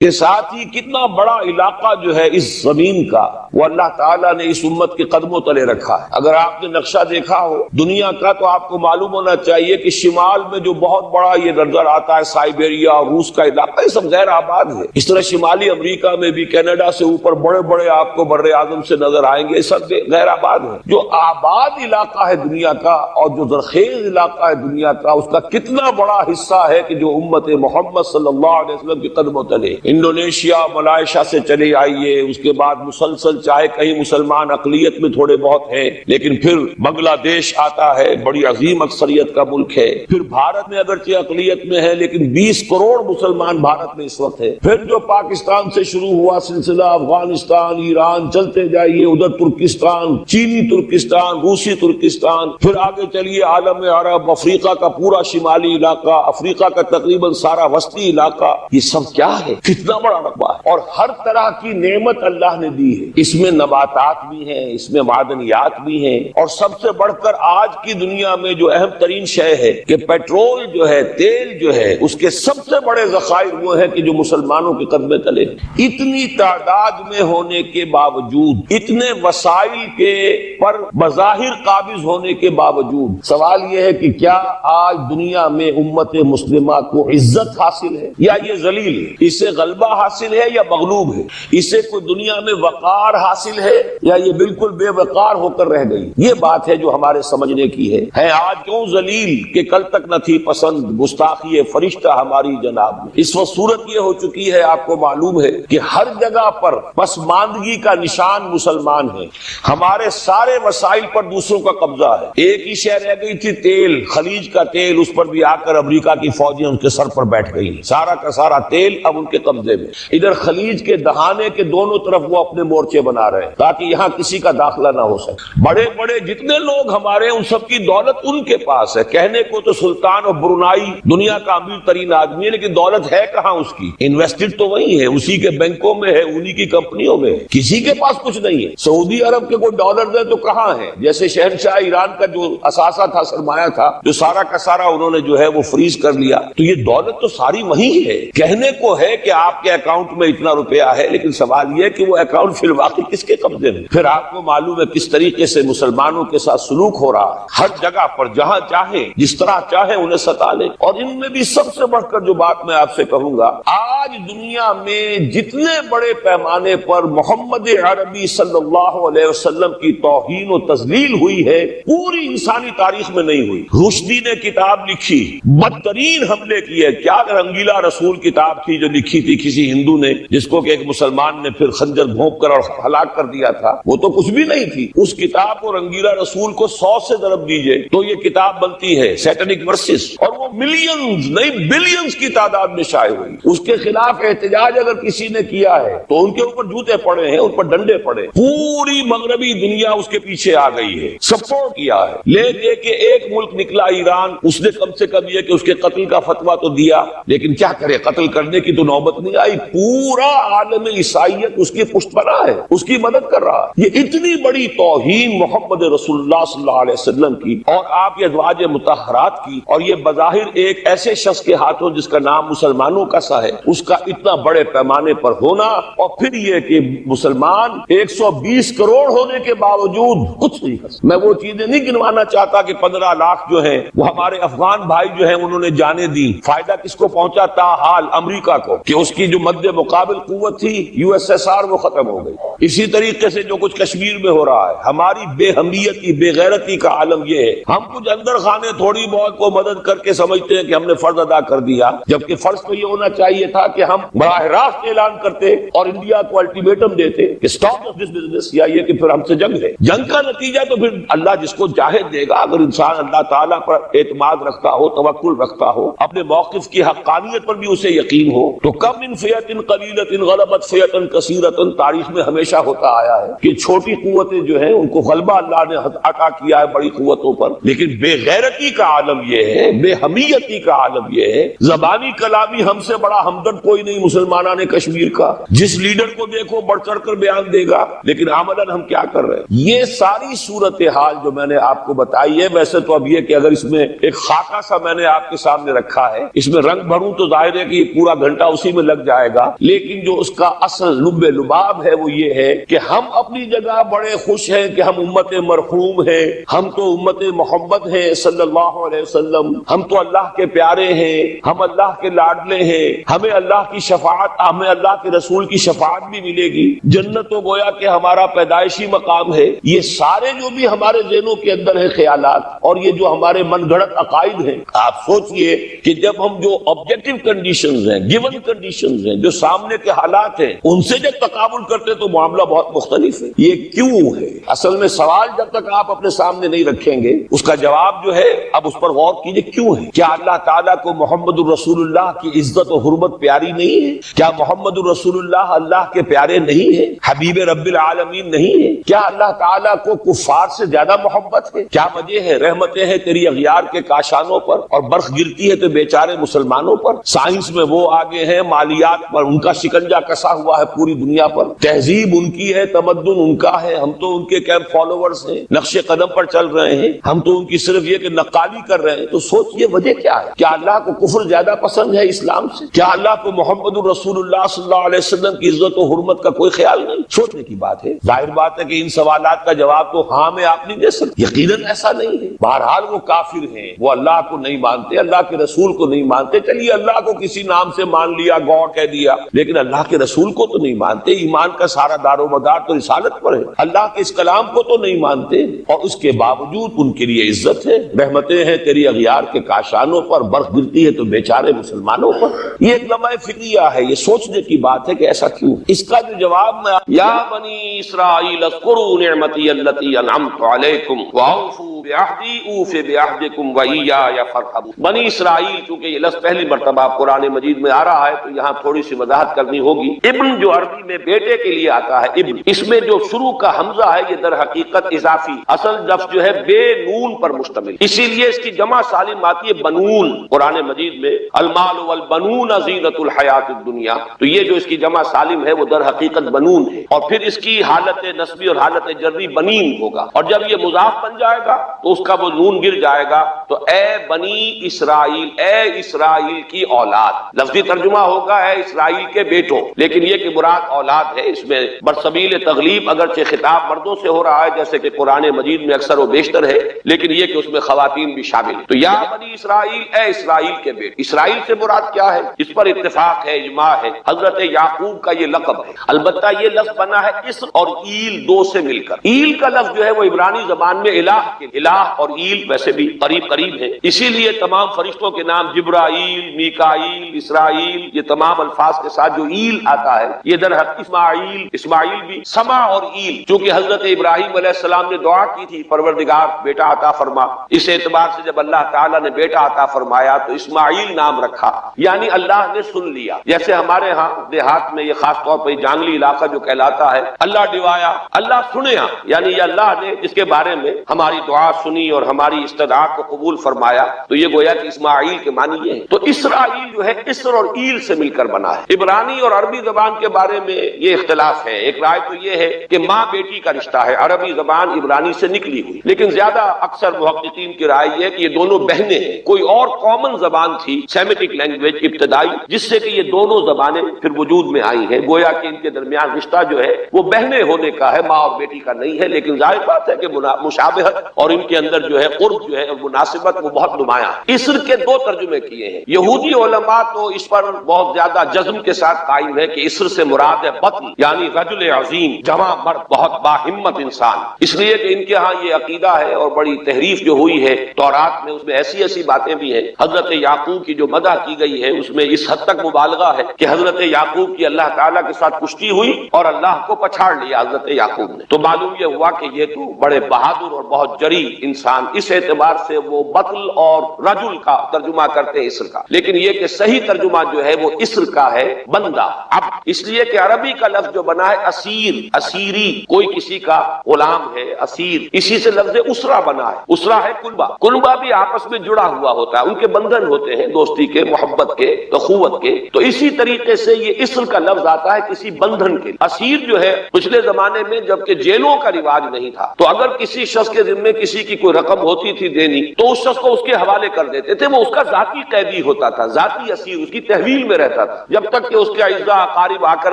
کے ساتھ ہی کتنا بڑا علاقہ جو ہے اس زمین کا وہ اللہ تعالیٰ نے اس امت کے قدموں تلے رکھا ہے۔ اگر آپ نے نقشہ دیکھا ہو دنیا کا تو آپ کو معلوم ہونا چاہیے کہ شمال میں جو بہت بڑا یہ نظر آتا ہے سائبیریا اور روس کا علاقہ، یہ سب غیر آباد ہے۔ اس طرح شمالی امریکہ میں بھی کینیڈا سے اوپر بڑے بڑے آپ کو بر اعظم سے نظر آئیں گے، سب غیر آباد ہے۔ جو آباد علاقہ ہے دنیا کا اور جو زرخیز علاقہ ہے دنیا کا، اس کا کتنا بڑا حصہ ہے کہ جو امت محمد صلی اللہ علیہ وسلم کے قدموں تلے۔ انڈونیشیا ملائیشیا سے چلے آئیے، اس کے بعد مسلسل چاہے کہیں مسلمان اقلیت میں تھوڑے بہت ہیں، لیکن پھر بنگلہ دیش آتا ہے، بڑی عظیم اکثریت کا ملک ہے۔ پھر بھارت میں اگرچہ اقلیت میں ہے لیکن 20 کروڑ مسلمان بھارت میں اس وقت ہے۔ پھر جو پاکستان سے شروع ہوا سلسلہ، افغانستان، ایران، چلتے جائیے ادھر ترکستان، چینی ترکستان، روسی ترکستان، پھر آگے چلیے عالم عرب، افریقہ کا پورا شمالی علاقہ، افریقہ کا تقریباً سارا وسطی علاقہ، یہ سب کیا ہے؟ کتنا بڑا رقبہ ہے، اور ہر طرح کی نعمت اللہ نے دی ہے۔ اس میں نباتات بھی ہیں، اس میں معدنیات بھی ہیں، اور سب سے بڑھ کر آج کی دنیا میں جو اہم ترین شے ہے کہ پیٹرول جو ہے، تیل جو ہے، اس کے سب سے بڑے ذخائر وہ ہیں کہ جو مسلمانوں کے قدمے تلے۔ اتنی تعداد میں ہونے کے باوجود، اتنے وسائل کے پر بظاہر قابض ہونے کے باوجود، سوال یہ ہے کہ کیا آج دنیا میں امت مسلمہ کو عزت حاصل ہے یا یہ ذلیل ہے؟ اسے غلبہ حاصل ہے یا مغلوب ہے؟ اسے کوئی دنیا میں وقار حاصل ہے یا یہ بالکل بے وقار ہو کر رہ گئی؟ یہ بات ہے جو ہمارے سمجھنے کی ہے آج کیوں ذلیل کہ کل تک نہ تھی پسند، گستاخی فرشتہ ہماری جناب میں۔ اس وقت صورت یہ ہو چکی ہے، آپ کو معلوم ہے کہ ہر جگہ پر پسماندگی کا نشان مسلمان ہے۔ ہمارے سارے وسائل پر دوسروں کا قبضہ ہے۔ ایک ہی شے رہ گئی تھی تیل، خلیج کا تیل، اس پر بھی آ کر امریکہ کی فوجیں ان کے سر پر بیٹھ گئی ہیں۔ سارا کا سارا تیل اب ان کے قبضے میں۔ ادھر خلیج کے دہانے کے دونوں طرف وہ اپنے مورچے بنا رہے ہیں تاکہ یہاں کسی کا داخلہ نہ ہو سکے۔ بڑے بڑے جتنے لوگ ہمارے ان سب کی دولت ان کے پاس ہے۔ کہنے کو تو سلطان اور برونائی دنیا کا امیر ترین آدمی ہے، لیکن دولت ہے کہاں اس کی؟ انویسٹڈ تو وہی ہے، اسی کے بینکوں میں ہے، انہی کی کمپنیوں میں ہے، کسی کے پاس کچھ نہیں ہے۔ سعودی عرب کے کوئی ڈالر دے تو کہاں ہے؟ جیسے شہنشاہ ایران کا جو اثاثہ تھا، سرمایہ تھا، جو سارا کا سارا انہوں نے جو ہے وہ فریز کر لیا، تو یہ دولت تو ساری وہی ہے۔ کہنے کو ہے کہ آپ کے اکاؤنٹ میں اتنا روپیہ ہے، لیکن سوال یہ ہے کہ وہ اکاؤنٹ فی الواقع کس کے قبضے میں؟ پھر آپ کو معلوم ہے کس طریقے سے مسلمانوں کے ساتھ سلوک ہو رہا ہے۔ ہر جگہ پر جہاں چاہے، جس طرح چاہے انہیں ستا لے۔ اور ان میں بھی سب سے بڑھ کر جو بات میں آپ سے کہوں گا، آج دنیا میں جتنے بڑے پیمانے پر محمد عربی صلی اللہ علیہ وسلم کی توہین و تذلیل ہوئی ہے، پوری انسانی تاریخ میں نہیں ہوئی۔ رشدی نے کتاب لکھی، بدترین حملے کیے۔ کیا رنگیلا رسول کتاب تھی جو لکھی تھی کسی ہندو نے، جس کو کہ ایک مسلمان نے پھر خنجر گھونپ کر اور ہلاک کر دیا تھا، وہ تو کچھ بھی نہیں تھی۔ اس کتاب کو رنگیلا رسول کو 100 سے ضرب دیجئے تو یہ کتاب بنتی ہے سیٹنک ورسز، اور وہ ملینز نہیں بلینز کی تعداد میں شائع ہوئی۔ اس کے خلاف احتجاج اگر کسی نے کیا ہے تو ان کے اوپر جوتے پڑے ہیں، ان پر ڈنڈے پڑے۔ پوری مغربی دنیا اس کے پیچھے آ گئی ہے، سپورٹ کیا ہے۔ لے دے کے ایک ملک نکلا ایران، اس نے کم سے کم یہ کہ اس کے قتل کا فتویٰ تو دیا، لیکن کیا کرے، قتل کرنے کی تو نوبت نہیں آئی۔ پورا عالم عیسائیت اس کی پشت بنا ہے، اس کی مدد کر رہا ہے۔ یہ اتنی بڑی توہین محمد رسول اللہ صلی اللہ علیہ وسلم کی اور آپ کے ازواج مطہرات کی، اور یہ بظاہر ایک ایسے شخص کے ہاتھوں جس کا نام مسلمانوں کا سا ہے، اس کا اتنا بڑے پیمانے پر ہونا، اور پھر یہ کہ مسلمان 120 کروڑ ہونے کے باوجود کچھ نہیں کر سکتے۔ میں وہ چیزیں نہیں گنوانا چاہتا کہ 15 لاکھ جو ہیں وہ ہمارے افغان بھائی جو ہیں انہوں نے جانے دی۔ فائدہ کس کو پہنچا؟ تاحال امریکہ کو، کہ اس کی جو مد مقابل قوت تھی USSR وہ ختم ہو گئی۔ اسی طریقے سے جو کچھ کشمیر میں ہو رہا ہے، ہماری بے حمیتی، بے غیرتی کا عالم یہ ہے۔ ہم کچھ اندر خانے تھوڑی بہت کو مدد کر کے سمجھتے ہیں کہ ہم نے فرض ادا کر دیا، جبکہ فرض تو یہ ہونا چاہیے تھا کہ ہم براہ راست اعلان کرتے اور انڈیا کو الٹیمیٹم دیتے کہ اسٹاپ دس بزنس، یا یہ کہ پھر ہم سے جنگ ہے۔ جنگ کا نتیجہ تو پھر اللہ جس کو چاہے دے گا۔ اگر انسان اللہ تعالیٰ پر اعتماد رکھتا ہو، توکل رکھتا ہو، اپنے موقف کی حقانیت پر بھی اسے یقین ہو، تو کم من فئۃ قلیلۃ غلبت فئۃ کثیرۃ، تاریخ میں ہمیشہ ہوتا آیا ہے کہ چھوٹی قوتیں جو ہیں ان کو غلبہ اللہ نے عطا کیا ہے بڑی قوتوں پر، لیکن بے غیرتی کا عالم یہ ہے، بے حمیتی کا عالم یہ ہے۔ زبانی کلامی ہم سے بڑا ہمدرد کوئی نہیں مسلمانوں نے کشمیر کا، جس لیڈر کو دیکھو بڑھ چڑھ کر بیان دے گا، لیکن عملاً ہم کیا کر رہے ہیں؟ یہ ساری صورتحال جو میں نے آپ کو بتائی ہے، ویسے تو اب یہ کہ اگر اس میں ایک خاکہ سا میں نے آپ کے سامنے رکھا ہے، اس میں رنگ بھروں تو ظاہر ہے کہ یہ پورا گھنٹہ اسی میں لگ جائے گا، لیکن جو اس کا اصل لب لباب ہے وہ یہ ہے کہ ہم اپنی جگہ بڑے خوش ہیں کہ ہم امت مرحوم ہیں، ہم تو امت محمد ہیں صلی اللہ علیہ وسلم، ہم تو اللہ کے پیارے ہیں، ہم اللہ کے لاڈلے ہیں، ہمیں اللہ کی شفاعت، ہمیں اللہ کے رسول کی شفاعت بھی ملے گی، جنت تو گویا کہ ہمارا پیدائشی مقام ہے۔ یہ سارے جو بھی ہمارے ذہنوں کے اندر ہے خیالات، اور یہ جو ہمارے من گھڑت عقائد ہیں، آپ سوچئے کہ جب ہم جو آبجیکٹو کنڈیشنز ہیں، گیون کنڈیشنز ہیں، جو سامنے کے حالات ہیں، ان سے جب تقابل کرتے تو معاملہ بہت مختلف ہے۔ یہ کیوں ہے؟ اصل میں سوال جب تک آپ اپنے سامنے نہیں رکھیں گے اس کا جواب جو ہے اب اس پر غور کیجئے، کیوں ہے؟ کیا اللہ تعالیٰ کو محمد الرسول اللہ کی عزت و حرمت پیاری نہیں ہے؟ کیا محمد الرسول اللہ اللہ کے پیارے نہیں ہے، حبیب رب العالمین نہیں ہے؟ کیا اللہ تعالیٰ کو کفار سے زیادہ محبت ہے؟ کیا وجہ ہے؟ رحمتیں ہیں تیری اغیار کے کاشانوں پر اور برف گرتی ہے تو بیچارے مسلمانوں پر۔ سائنس میں وہ آگے ہیں، مالیات پر ان کا شکنجہ کسا ہوا ہے پوری دنیا پر، تہذیب ان کی ہے، تمدن ان کا ہے، ہم تو ان کے کیمپ فالوورز ہیں، نقش قدم پر چل رہے ہیں، ہم تو ان کی صرف یہ کہ نقالی کر رہے ہیں۔ تو سوچئے وجہ کیا ہے؟ کیا اللہ کو کفر زیادہ پسند ہے اسلام سے؟ کیا اللہ کو محمد الرسول اللہ صلی اللہ علیہ وسلم کی عزت و حرمت کا کوئی خیال نہیں؟ سوچنے کی بات ہے۔ ظاہر بات ہے کہ ان سوالات کا جواب تو ہاں میں آپ نہیں دے سکتے، یقیناً ایسا نہیں ہے۔ بہرحال وہ کافر ہیں، وہ اللہ کو نہیں مانتے، اللہ کے رسول کو نہیں مانتے۔ چلیے اللہ کو کسی نام سے مان لیا، گاڈ کہہ دیا، لیکن اللہ کے رسول کو تو نہیں مانتے۔ ایمان کا سارا دار و مدار تو رسالت پر ہے، اللہ کے اس کلام کو تو نہیں مانتے، اور اس کے باوجود ان کے لیے عزت ہے، رحمتیں ہیں تیری اغیار کے کاشانوں پر، برف گرتی ہے تو بیچارے مسلمانوں پر۔ یہ ایک لمحہ فکریہ ہے، یہ سوچنے کی بات ہے کہ ایسا کیوں۔ اس کا جو جواب میں یا بنی اسرائیل اذکروا نعمتی التی انعمت علیکم واوفوا بعہدی اوف بعہدکم وایای فارہبون۔ بنی اسرائیل، چونکہ یہ لفظ پہلی مرتبہ قرآن مجید میں آ رہا ہے تو یہاں تھوڑی سی وضاحت کرنی ہوگی۔ ابن جو عربی میں بیٹے کے لیے آتا ہے ابن، اس میں جو شروع کا حمزہ ہے یہ در حقیقت اضافی، اصل لفظ جو ہے بے نون پر مشتمل، اسی لیے اس کی جمع سالم آتی ہے بنون۔ قرآن مجید میں المال والبنون زینت الحیات الدنیا، تو یہ جو اس کی جمع سالم ہے وہ در حقیقت بنون ہے، اور پھر اس کی حالت نسبی اور حالت جری بنین ہوگا، اور جب یہ مضاف بن جائے گا تو اس کا وہ نون گر جائے گا، تو اے بنی اسرائیل، اے اسرائیل کی اولاد۔ لفظی ترجمہ ہوگا اے اسرائیل کے بیٹوں، لیکن یہ کہ مراد اولاد ہے، اس میں برسبیل تغلیب اگرچہ خطاب مردوں سے ہو رہا ہے جیسے کہ قرآن مجید میں اکثر و بیشتر ہے، لیکن یہ کہ اس میں خواتین بھی شامل ہیں۔ تو یا بنی اسرائیل، اے اسرائیل کے بیٹے۔ اسرائیل سے مراد کیا ہے؟ اس پر اتفاق ہے، اجماع ہے، حضرت یعقوب کا یہ لقب ہے۔ البتہ یہ لفظ بنا ہے اسر اور ایل دو سے مل کر۔ ایل کا لفظ جو ہے وہ عبرانی زبان میں الہ کے، الہ اور ایل ویسے بھی قریب قریب ہے، اسی لیے تمام فرشتوں کے نام جبرائیل، میکائیل، اسرائیل، یہ تمام الفاظ کے ساتھ جو ایل آتا ہے یہ در حقیقت اسماعیل، اسماعیل بھی، سما اور ایل، چونکہ حضرت ابراہیم علیہ السلام نے دعا کی تھی پروردگار بیٹا عطا فرما، اس اعتبار سے جب اللہ تعالیٰ نے بیٹا عطا فرمایا تو اسماعیل نام رکھا، یعنی اللہ نے سن لیا۔ جیسے ہمارے ہاں دیہات میں یہ خاص طور پر جانگلی علاقہ جو کہلاتا ہے، اللہ ڈوایا، اللہ سنیا، یعنی یہ اللہ نے جس کے بارے میں ہماری دعا سنی اور ہماری استدعاء کو قبول فرمایا، تو یہ گویا کہ اسماعیل کے معنی یہ ہے۔ تو اسرائیل جو ہے اسر اور ایل سے مل کر بنا ہے۔ عبرانی اور عربی زبان کے بارے میں یہ اختلاف ہے، ایک رائے تو یہ ہے کہ ماں بیٹی کا رشتہ ہے، عربی زبان عبرانی سے نکلی ہوئی، لیکن زیادہ اکثر محققین کی رائے یہ ہے کہ یہ دونوں بہنیں ہیں، کوئی اور کامن زبان تھی سیمیٹک لینگویج ابتدائی جس سے کہ یہ دونوں زبانیں پھر وجود میں آئی ہیں، گویا کہ ان کے درمیان رشتہ جو ہے وہ بہنیں ہونے کا ہے، ماں اور بیٹی کا نہیں ہے، لیکن ظاہر بات ہے کہ مشابہت اور ان کے اندر جو ہے قرب جو ہے اور مناسبت وہ بہت نمایاں ہے۔ اسر کے دو ترجمے کیے ہیں، یہودی علماء تو اس پر بہت زیادہ جزم کے ساتھ قائم ہے کہ اسر سے مراد ہے بطن، یعنی رجل عظیم، جوان مرد، بہت باہمت انسان، اس لیے کہ ان کے ہاں یہ عقیدہ ہے اور بڑی تحریف جو ہوئی ہے تورات میں، اس میں ایسی ایسی باتیں بھی ہیں۔ حضرت یعقوب کی جو مدح کی گئی ہے اس میں اس حد تک مبالغہ ہے کہ حضرت یعقوب کی اللہ تعالیٰ کے ساتھ کشتی ہوئی اور اللہ کو پچھاڑ لیا حضرت یعقوب نے، تو معلوم یہ ہوا کہ یہ تو بڑے بہادر اور بہت جری انسان، اس اعتبار سے وہ بطل اور رجل کا ترجمہ کرتے ہیں اسر کا، لیکن یہ کہ صحیح ترجمہ جو ہے وہ اسر کا ہے بندہ، اب اس لیے کہ عربی کا لفظ جو بنا ہے اسیر، اسیری، کوئی کسی کا غلام ہے، اسیر، اسی سے لفظ اسرہ بنا ہے، اسرہ ہے کنبہ، کنبہ بھی آپس میں جڑا ہوا ہوتا ہے، ان کے بندھن ہوتے ہیں دوستی کے، محبت کے، اخوت کے، تو اسی طریقے سے یہ اسر کا لفظ آتا ہے کسی بندھن کے۔ اسیر جو ہے پچھلے زمانے میں جبکہ جیلوں کا رواج نہیں تھا، تو اگر کسی شخص کے ذمے کسی کسی کی کوئی رقم ہوتی تھی دینی تو اس شخص کو اس کے حوالے کر دیتے تھے، وہ اس کا ذاتی قیدی ہوتا تھا، ذاتی اسیر، اس کی تحویل میں رہتا تھا، جب تک کہ اس کے اعزاء اقارب آ کر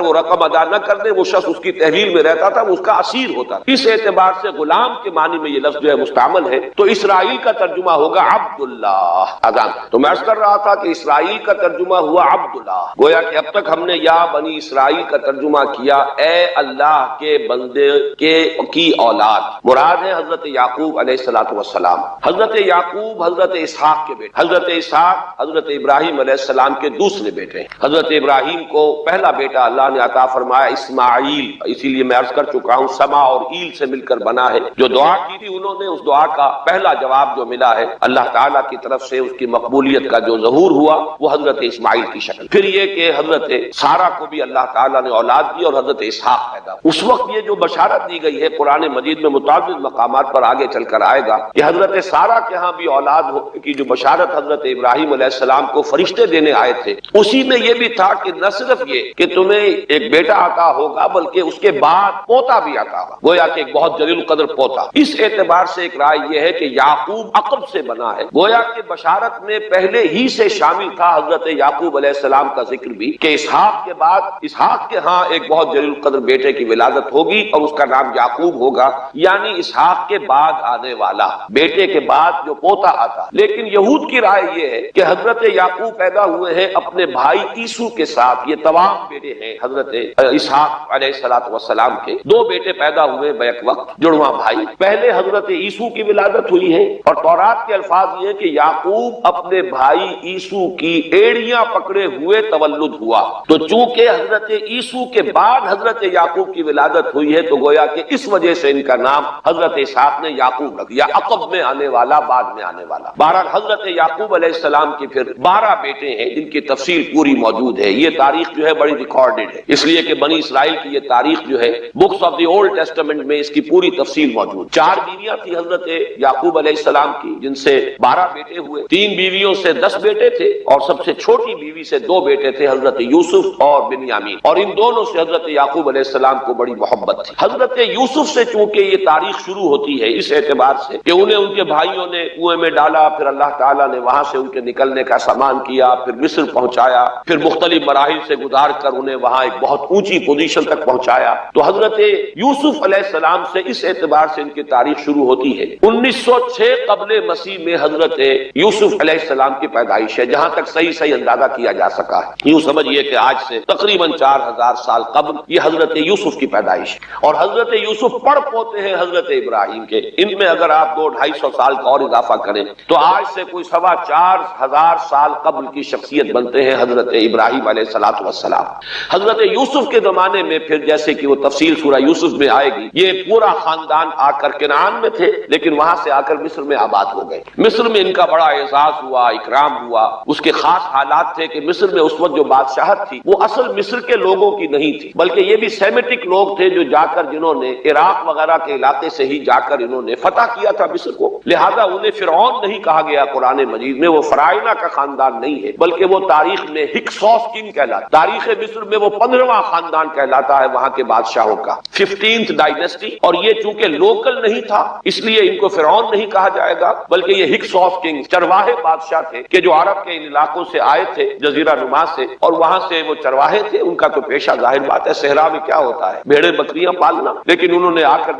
وہ رقم ادا نہ کر دے وہ شخص اس کی تحویل میں رہتا تھا، وہ اس کا اسیر ہوتا تھا۔ اس اعتبار سے غلام کے معنی میں یہ لفظ جو ہے مستعمل ہے، تو اسرائیل کا ترجمہ ہوگا عبداللہ۔ اذان تو میں عرض کر رہا تھا کہ اسرائیل کا ترجمہ ہوا عبداللہ، گویا کہ اب تک ہم نے یا بنی اسرائیل کا ترجمہ کیا اے اللہ کے بندے کی اولاد، مراد ہے حضرت یعقوب علیہ السلام۔ حضرت یعقوب حضرت اسحاق کے بیٹے، حضرت اسحاق حضرت ابراہیم علیہ السلام کے دوسرے بیٹے ہیں۔ حضرت ابراہیم کو پہلا بیٹا اللہ نے عطا فرمایا اسماعیل، اسی لیے میں عرض کر چکا ہوں سما اور ایل سے مل کر بنا ہے۔ جو دعا کی تھی انہوں نے، اس دعا کا پہلا جواب جو ملا ہے اللہ تعالیٰ کی طرف سے، اس کی مقبولیت کا جو ظہور ہوا وہ حضرت اسماعیل کی شکل۔ پھر یہ کہ حضرت سارہ کو بھی اللہ تعالیٰ نے اولاد دی اور حضرت اسحاق پیدا ہوا۔ اس وقت یہ جو بشارت دی گئی ہے قرآن مجید میں متعدد مقامات پر آگے چل کر آئے گا کہ حضرت سارہ کے ہاں بھی اولاد ہونے کی جو بشارت حضرت ابراہیم علیہ السلام کو فرشتے دینے آئے تھے، اسی میں یہ بھی تھا کہ نہ صرف یہ کہ تمہیں ایک بیٹا عطا ہوگا بلکہ اس کے بعد پوتا بھی عطا ہوگا، گویا کہ ایک بہت جلیل القدر پوتا۔ اس اعتبار سے ایک رائے یہ ہے کہ یعقوب عقب سے بنا ہے، گویا کہ بشارت میں پہلے ہی سے شامل تھا حضرت یعقوب علیہ السلام کا ذکر بھی کہ اسحاق کے بعد اسحاق کے ہاں ایک بہت جلیل القدر بیٹے کی ولادت ہوگی اور اس کا نام یعقوب ہوگا، یعنی اسحاق کے بعد آنے والا، بیٹے کے بعد جو پوتا آتا۔ لیکن یہود کی رائے یہ ہے کہ حضرت یعقوب پیدا ہوئے ہیں اپنے بھائی عیسو کے ساتھ، یہ تمام بیٹے ہیں حضرت اسحاق علیہ السلام کے، دو بیٹے پیدا ہوئے بیک وقت، جڑواں بھائی۔ پہلے حضرت عیسو کی ولادت ہوئی ہے اور تورات کے الفاظ یہ کہ یعقوب اپنے بھائی عیسو کی ایڑیاں پکڑے ہوئے تولد ہوا، تو چونکہ حضرت عیسو کے بعد حضرت یعقوب کی ولادت ہوئی ہے تو گویا کہ اس وجہ سے ان کا نام حضرت اسحاق نے یعقوب رکھ دیا، عقب میں آنے والا، بعد میں آنے والا۔ بہرحال حضرت یعقوب علیہ السلام کی پھر 12 بیٹے ہیں جن کی تفصیل پوری موجود ہے۔ یہ تاریخ جو ہے بڑی ریکارڈڈ ہے، اس لیے کہ بنی اسرائیل کی یہ تاریخ جو ہے books of the old testament میں اس کی پوری تفصیل موجود۔ 4 بیویاں تھی حضرت یعقوب علیہ السلام کی جن سے 12 بیٹے ہوئے، 3 بیویوں سے 10 بیٹے تھے اور سب سے چھوٹی بیوی سے 2 بیٹے تھے حضرت یوسف اور بنیامین، اور ان دونوں سے حضرت یعقوب علیہ السلام کو بڑی محبت تھی۔ حضرت یوسف سے چونکہ یہ تاریخ شروع ہوتی ہے اس اعتبار سے کہ انہیں ان کے بھائیوں نے کنویں میں ڈالا، پھر اللہ تعالیٰ نے وہاں سے ان کے نکلنے کا سامان کیا، پھر مصر پہنچایا، پھر مختلف مراحل سے گزار کر انہیں وہاں ایک بہت اونچی پوزیشن تک پہنچایا، تو حضرت یوسف علیہ السلام سے اس اعتبار سے ان کی تاریخ شروع ہوتی ہے۔ 1906 قبل مسیح میں حضرت یوسف علیہ السلام کی پیدائش ہے، جہاں تک صحیح اندازہ کیا جا سکا ہے۔ یوں سمجھیے کہ آج سے تقریباً 4000 سال قبل یہ حضرت یوسف کی پیدائش ہے، اور حضرت یوسف پڑ پوتے ہیں حضرت ابراہیم کے۔ ان میں اگر آپ 200-250 سال کا اور اضافہ کریں تو آج سے کوئی 4,2500 سال قبل کی شخصیت بنتے ہیں حضرت ابراہیم علیہ السلام۔ حضرت یوسف کے زمانے میں پھر جیسے کہ وہ تفصیل سورہ یوسف میں آئے گی، یہ پورا خاندان آ کر کنعان میں تھے لیکن وہاں سے آ کر مصر میں آباد ہو گئے۔ مصر میں ان کا بڑا اعزاز ہوا، اکرام ہوا۔ اس کے خاص حالات تھے کہ مصر میں اس وقت جو بادشاہت تھی وہ اصل مصر کے لوگوں کی نہیں تھی، بلکہ یہ بھی سیمیٹک لوگ تھے جو جا کر جنہوں نے عراق وغیرہ کے علاقے سے ہی جا کر انہوں نے فتح کیا تھا مصر کو، لہذا انہیں فرعون نہیں کہا گیا قرآن مجید میں، وہ فرائنہ کا خاندان نہیں ہے بلکہ وہ تاریخ میں ہکسوس کنگ کہلاتا، تاریخ مصر میں وہ 15واں خاندان کہلاتا ہے وہاں کے بادشاہوں کا، 15th ڈائنیسٹی۔ اور یہ چونکہ لوکل نہیں تھا اس لیے ان کو فرعون نہیں کہا جائے گا بلکہ یہ ہکسوس کنگ، چرواہے بادشاہ تھے کہ جو عرب کے ان علاقوں سے آئے تھے جزیرہ نما سے، اور وہاں سے وہ چرواہے تھے۔ ان کا تو پیشہ ظاہر بات ہے صحرا میں کیا ہوتا ہے، بھیڑیں بکریاں پالنا، لیکن انہوں نے آ کر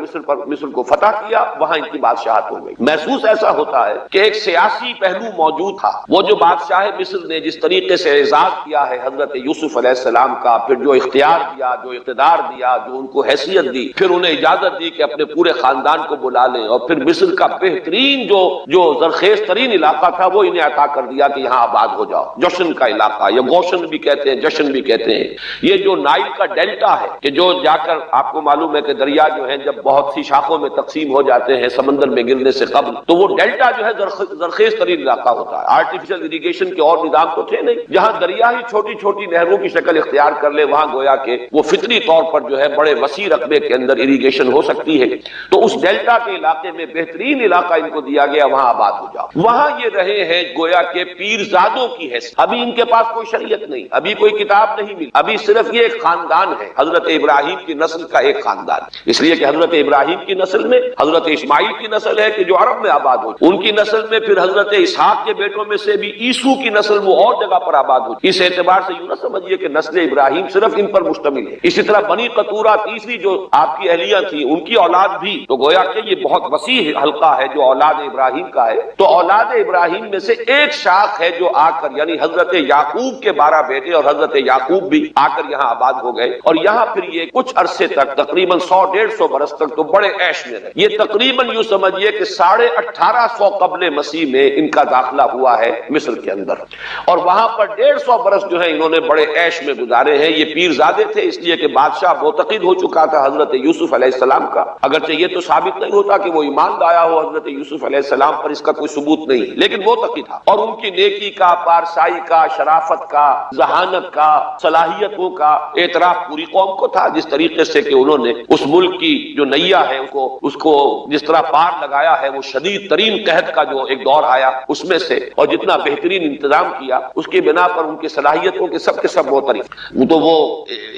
مصر کو فتح کیا، وہاں ان کی بادشاہت ہو گئی۔ محسوس ایسا ہوتا ہے کہ ایک سیاسی پہلو موجود تھا، وہ جو بادشاہ مصر نے جس طریقے سے اعزاز کیا ہے حضرت یوسف علیہ السلام کا، پھر جو اختیار دیا، جو اقتدار دیا، جو ان کو حیثیت دی، پھر انہیں اجازت دی کہ اپنے پورے خاندان کو بلا لیں، اور پھر مصر کا بہترین جو زرخیز ترین علاقہ تھا وہ انہیں عطا کر دیا کہ یہاں آباد ہو جاؤ۔ جشن کا علاقہ، یا گوشن بھی کہتے ہیں، جشن بھی کہتے ہیں، یہ جو نائل کا ڈیلٹا ہے کہ جو جا کر آپ کو معلوم ہے کہ دریا جو ہے جب بہت سی شاخوں میں تقسیم ہو جاتے ہیں سمندر میں گرنے سے قبل، تو وہ ڈیلٹا جو ہے زرخیز ترین علاقہ ہوتا ہے۔ آرٹیفیشل اریگیشن کے اور نظام تو تھے نہیں، جہاں دریا ہی چھوٹی چھوٹی نہروں کی شکل اختیار کر لے وہاں گویا کہ وہ فطری طور پر جو ہے بڑے وسیع رقبے کے اندر اریگیشن ہو سکتی ہے۔ تو اس ڈیلٹا کے علاقے میں بہترین علاقہ ان کو دیا گیا، وہاں آباد ہو جاؤ۔ وہاں یہ رہے ہیں گویا کہ پیرزادوں کی حیثیت، ابھی ان کے پاس کوئی شریعت نہیں، ابھی کوئی کتاب نہیں ملی، ابھی صرف یہ ایک خاندان ہے، حضرت ابراہیم کی نسل کا ایک خاندان، اس لیے کہ حضرت ابراہیم کی نسل میں حضرت اسماعیل کی نسل ہے کہ جو عرب میں آباد ہوئی، ان کی نسل میں پھر حضرت اسحاق کے بیٹوں میں سے بھی عیسو کی نسل وہ اور جگہ پر آباد ہوئی۔ اس اعتبار سے یوں نہ سمجھیے کہ نسل ابراہیم صرف ان پر مشتمل ہے۔ اسی طرح بنی قطورہ تیسری جو آپ کی اہلیہ تھی، ان کی اولاد بھی، تو گویا کہ یہ بہت وسیع حلقہ ہے جو اولاد ابراہیم کا ہے۔ تو اولاد ابراہیم میں سے ایک شاخ ہے جو آ کر، یعنی حضرت یعقوب کے 12 بیٹے اور حضرت یعقوب بھی آ کر یہاں آباد ہو گئے، اور یہاں پھر یہ کچھ عرصے تک تقریباً 100-150 برس تک تو بڑے عیش میں رہے۔ یہ تقریباً یوں سمجھیے کہ 1850 قبل مسیح میں ان کا داخلہ ہوا ہے مصر کے اندر، اور وہاں پر 150 برس جو ہے انہوں نے بڑے عیش میں گزارے ہیں۔ یہ پیرزادے تھے اس لیے کہ بادشاہ معتقد ہو چکا تھا حضرت یوسف علیہ السلام کا، اگرچہ یہ تو ثابت نہیں ہوتا کہ وہ ایمان لایا ہو حضرت یوسف علیہ السلام پر، اس کا کوئی ثبوت نہیں، لیکن معتقد تھا، اور ان کی نیکی کا، پارسائی کا، شرافت کا، ذہانت کا، صلاحیتوں کا اعتراف پوری قوم کو تھا، جس طریقے سے کہ انہوں نے اس ملک کی جو نیا ہے اس کو جس طرح پار لگایا ہے، وہ شدید ترین قحط کا جو ایک دور آیا اس میں سے، اور جتنا بہترین انتظام کیا اس کی بنا پر ان کی صلاحیتوں کے سب معترف۔ تو وہ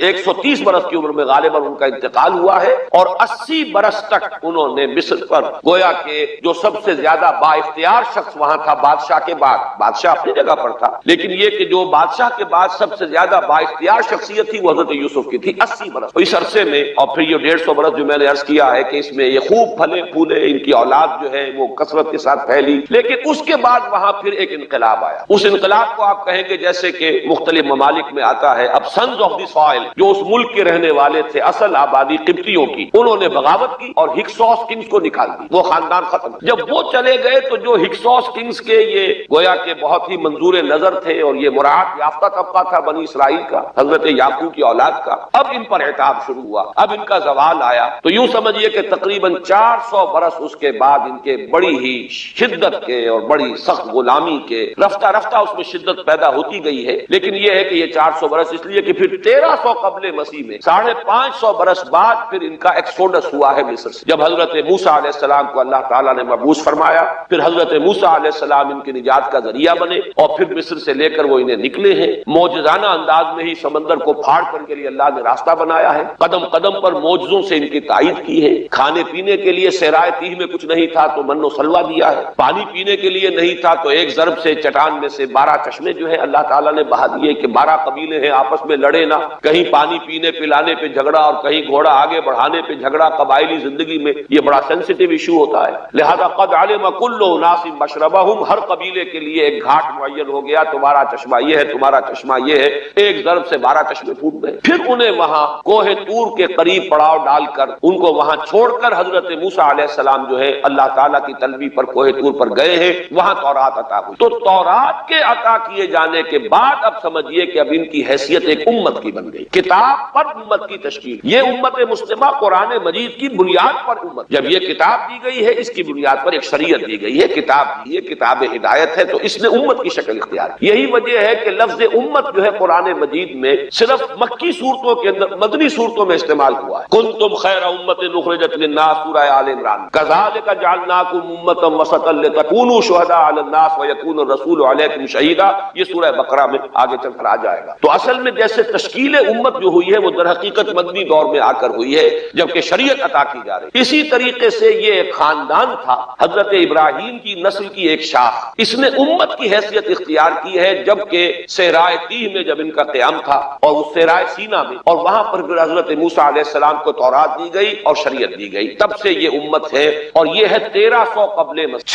130 برس کی عمر میں غالباً ان کا انتقال ہوا ہے، اور 80 برس تک انہوں نے مصر پر گویا کہ جو سب سے زیادہ با اختیار شخص وہاں تھا بادشاہ کے بعد، بادشاہ اپنی جگہ پر تھا، لیکن یہ کہ جو بادشاہ کے بعد سب سے زیادہ با اختیار شخصیت تھی وہ حضرت یوسف کی تھی، 80 برس۔ اس عرصے میں، اور پھر یہ 150 برس جو میں نے عرض کیا ہے کہ اس میں یہ خوب پھلے پھولے، ان کی اولاد جو ہے وہ کثرت کے ساتھ پھیلی، لیکن اس کے بعد وہاں پھر ایک انقلاب آیا۔ اس انقلاب کو آپ کہیں گے جیسے کہ مختلف ممالک میں آتا ہے، اب سنز آف دی سوائل جو اس ملک کے رہنے والے تھے، اصل آبادی قبطیوں کی، انہوں نے بغاوت کی اور ہکسوس کنگز کو نکال دی، وہ خاندان ختم۔ جب وہ چلے گئے تو جو ہکسوس کنگز کے یہ گویا کہ بہت ہی منظور نظر تھے اور یہ مراعات یافتہ طبقہ تھا بنی اسرائیل کا، حضرت یعقوب کی اولاد کا، اب ان پر عتاب شروع ہوا، اب ان کا زوال آیا۔ تو یوں سمجھیے کہ تقریباً 400 برس اس کے بعد ان کے بڑی ہی شدت کے اور بڑی سخت غلامی کے، رفتہ رفتہ اس میں شدت پیدا ہوتی گئی ہے، لیکن یہ ہے کہ یہ 400 برس اس لیے کہ پھر 1300 قبل مسیح میں 550 برس بعد پھر ان کا ایکسوڈس ہوا ہے مصر سے، جب حضرت موسیٰ علیہ السلام کو اللہ تعالیٰ نے مبعوث فرمایا، پھر حضرت موسیٰ علیہ السلام ان کی نجات کا ذریعہ بنے، اور پھر مصر سے لے کر وہ انہیں نکلے ہیں، معجزانہ انداز میں ہی سمندر کو پھاڑ کر کے لیے اللہ نے راستہ بنایا ہے، قدم قدم پر معجزوں سے ان کی تائید کی ہے، کھانے پینے کے لیے صحرائے تیہ میں کچھ نہیں تھا تو من و سلوہ دیا ہے، پانی پینے کے لیے نہیں تھا تو ایک ضرب سے چٹان میں سے 12 چشمے جو ہے اللہ تعالیٰ نے بہا دیے کہ 12 قبیلے ہیں آپس میں لڑے نہ، کہیں پانی پینے پلانے پہ جھگڑا اور کہیں گھوڑا آگے بڑھانے پہ جھگڑا، قبائلی زندگی میں یہ بڑا سینسیٹیو ایشو ہوتا ہے، لہذا قد علم کل اناس مشربہم، ہر قبیلے کے لیے ایک گھاٹ معین ہو گیا، تمہارا چشمہ یہ ہے، تمہارا چشمہ یہ ہے، ایک ضرب سے 12 چشمے پھوٹ گئے۔ پھر انہیں وہاں کوہ طور کے قریب پڑاؤ ڈال کر ان کو وہاں چھوڑ کر حضرت موسیٰ علیہ السلام جو ہے اللہ تعالیٰ کی طلبی پر کوہ طور پر گئے ہیں، وہاں تورات عطا ہوئی۔ تو تورات کے عطا کیے جانے کے بعد اب سمجھیے کہ اب ان کی حیثیت ایک امت کی بن گئی، کتاب پر امت کی تشکیل، یہ امت مسلمہ قرآن مجید کی بنیاد پر امت، جب یہ کتاب دی گئی ہے اس کی بنیاد پر ایک شریعت دی گئی ہے، کتاب دی ہے، کتاب ہدایت ہے، تو اس نے امت کی شکل اختیار کی۔ یہی وجہ ہے کہ لفظ امت جو ہے قرآن مجید میں صرف مکی صورتوں کے اندر، مدنی صورتوں میں استعمال ہوا ہے۔ کنتم خیر امت اخرجت للناس، سورہ آل عمران، کذالک جعلناکم امۃ وسطا لتکونوا شہداء علی الناس ویکون الرسول علیکم شہیدا، یہ سورہ بقرہ میں آگے چل کر آ جائے گا۔ تو اصل میں جیسے تشکیل امت جو ہوئی ہے وہ در حقیقت مدنی دور میں آ کر ہوئی ہے جبکہ شریعت عطا کی جا رہی ہے۔ اسی طریقے سے یہ ایک خاندان تھا، حضرت ابراہیم کی نسل کی ایک شاخ، اس نے امت کی حیثیت اختیار کی ہے جبکہ صحرائے تیہ میں جب ان کا قیام تھا اور اس صحرائے سینا میں، اور وہاں پر پھر حضرت موسیٰ علیہ السلام کو تورات دی گئی اور شریعت دی گئی، تب سے یہ امت ہے، اور یہ ہے 1300 قبل مسیح،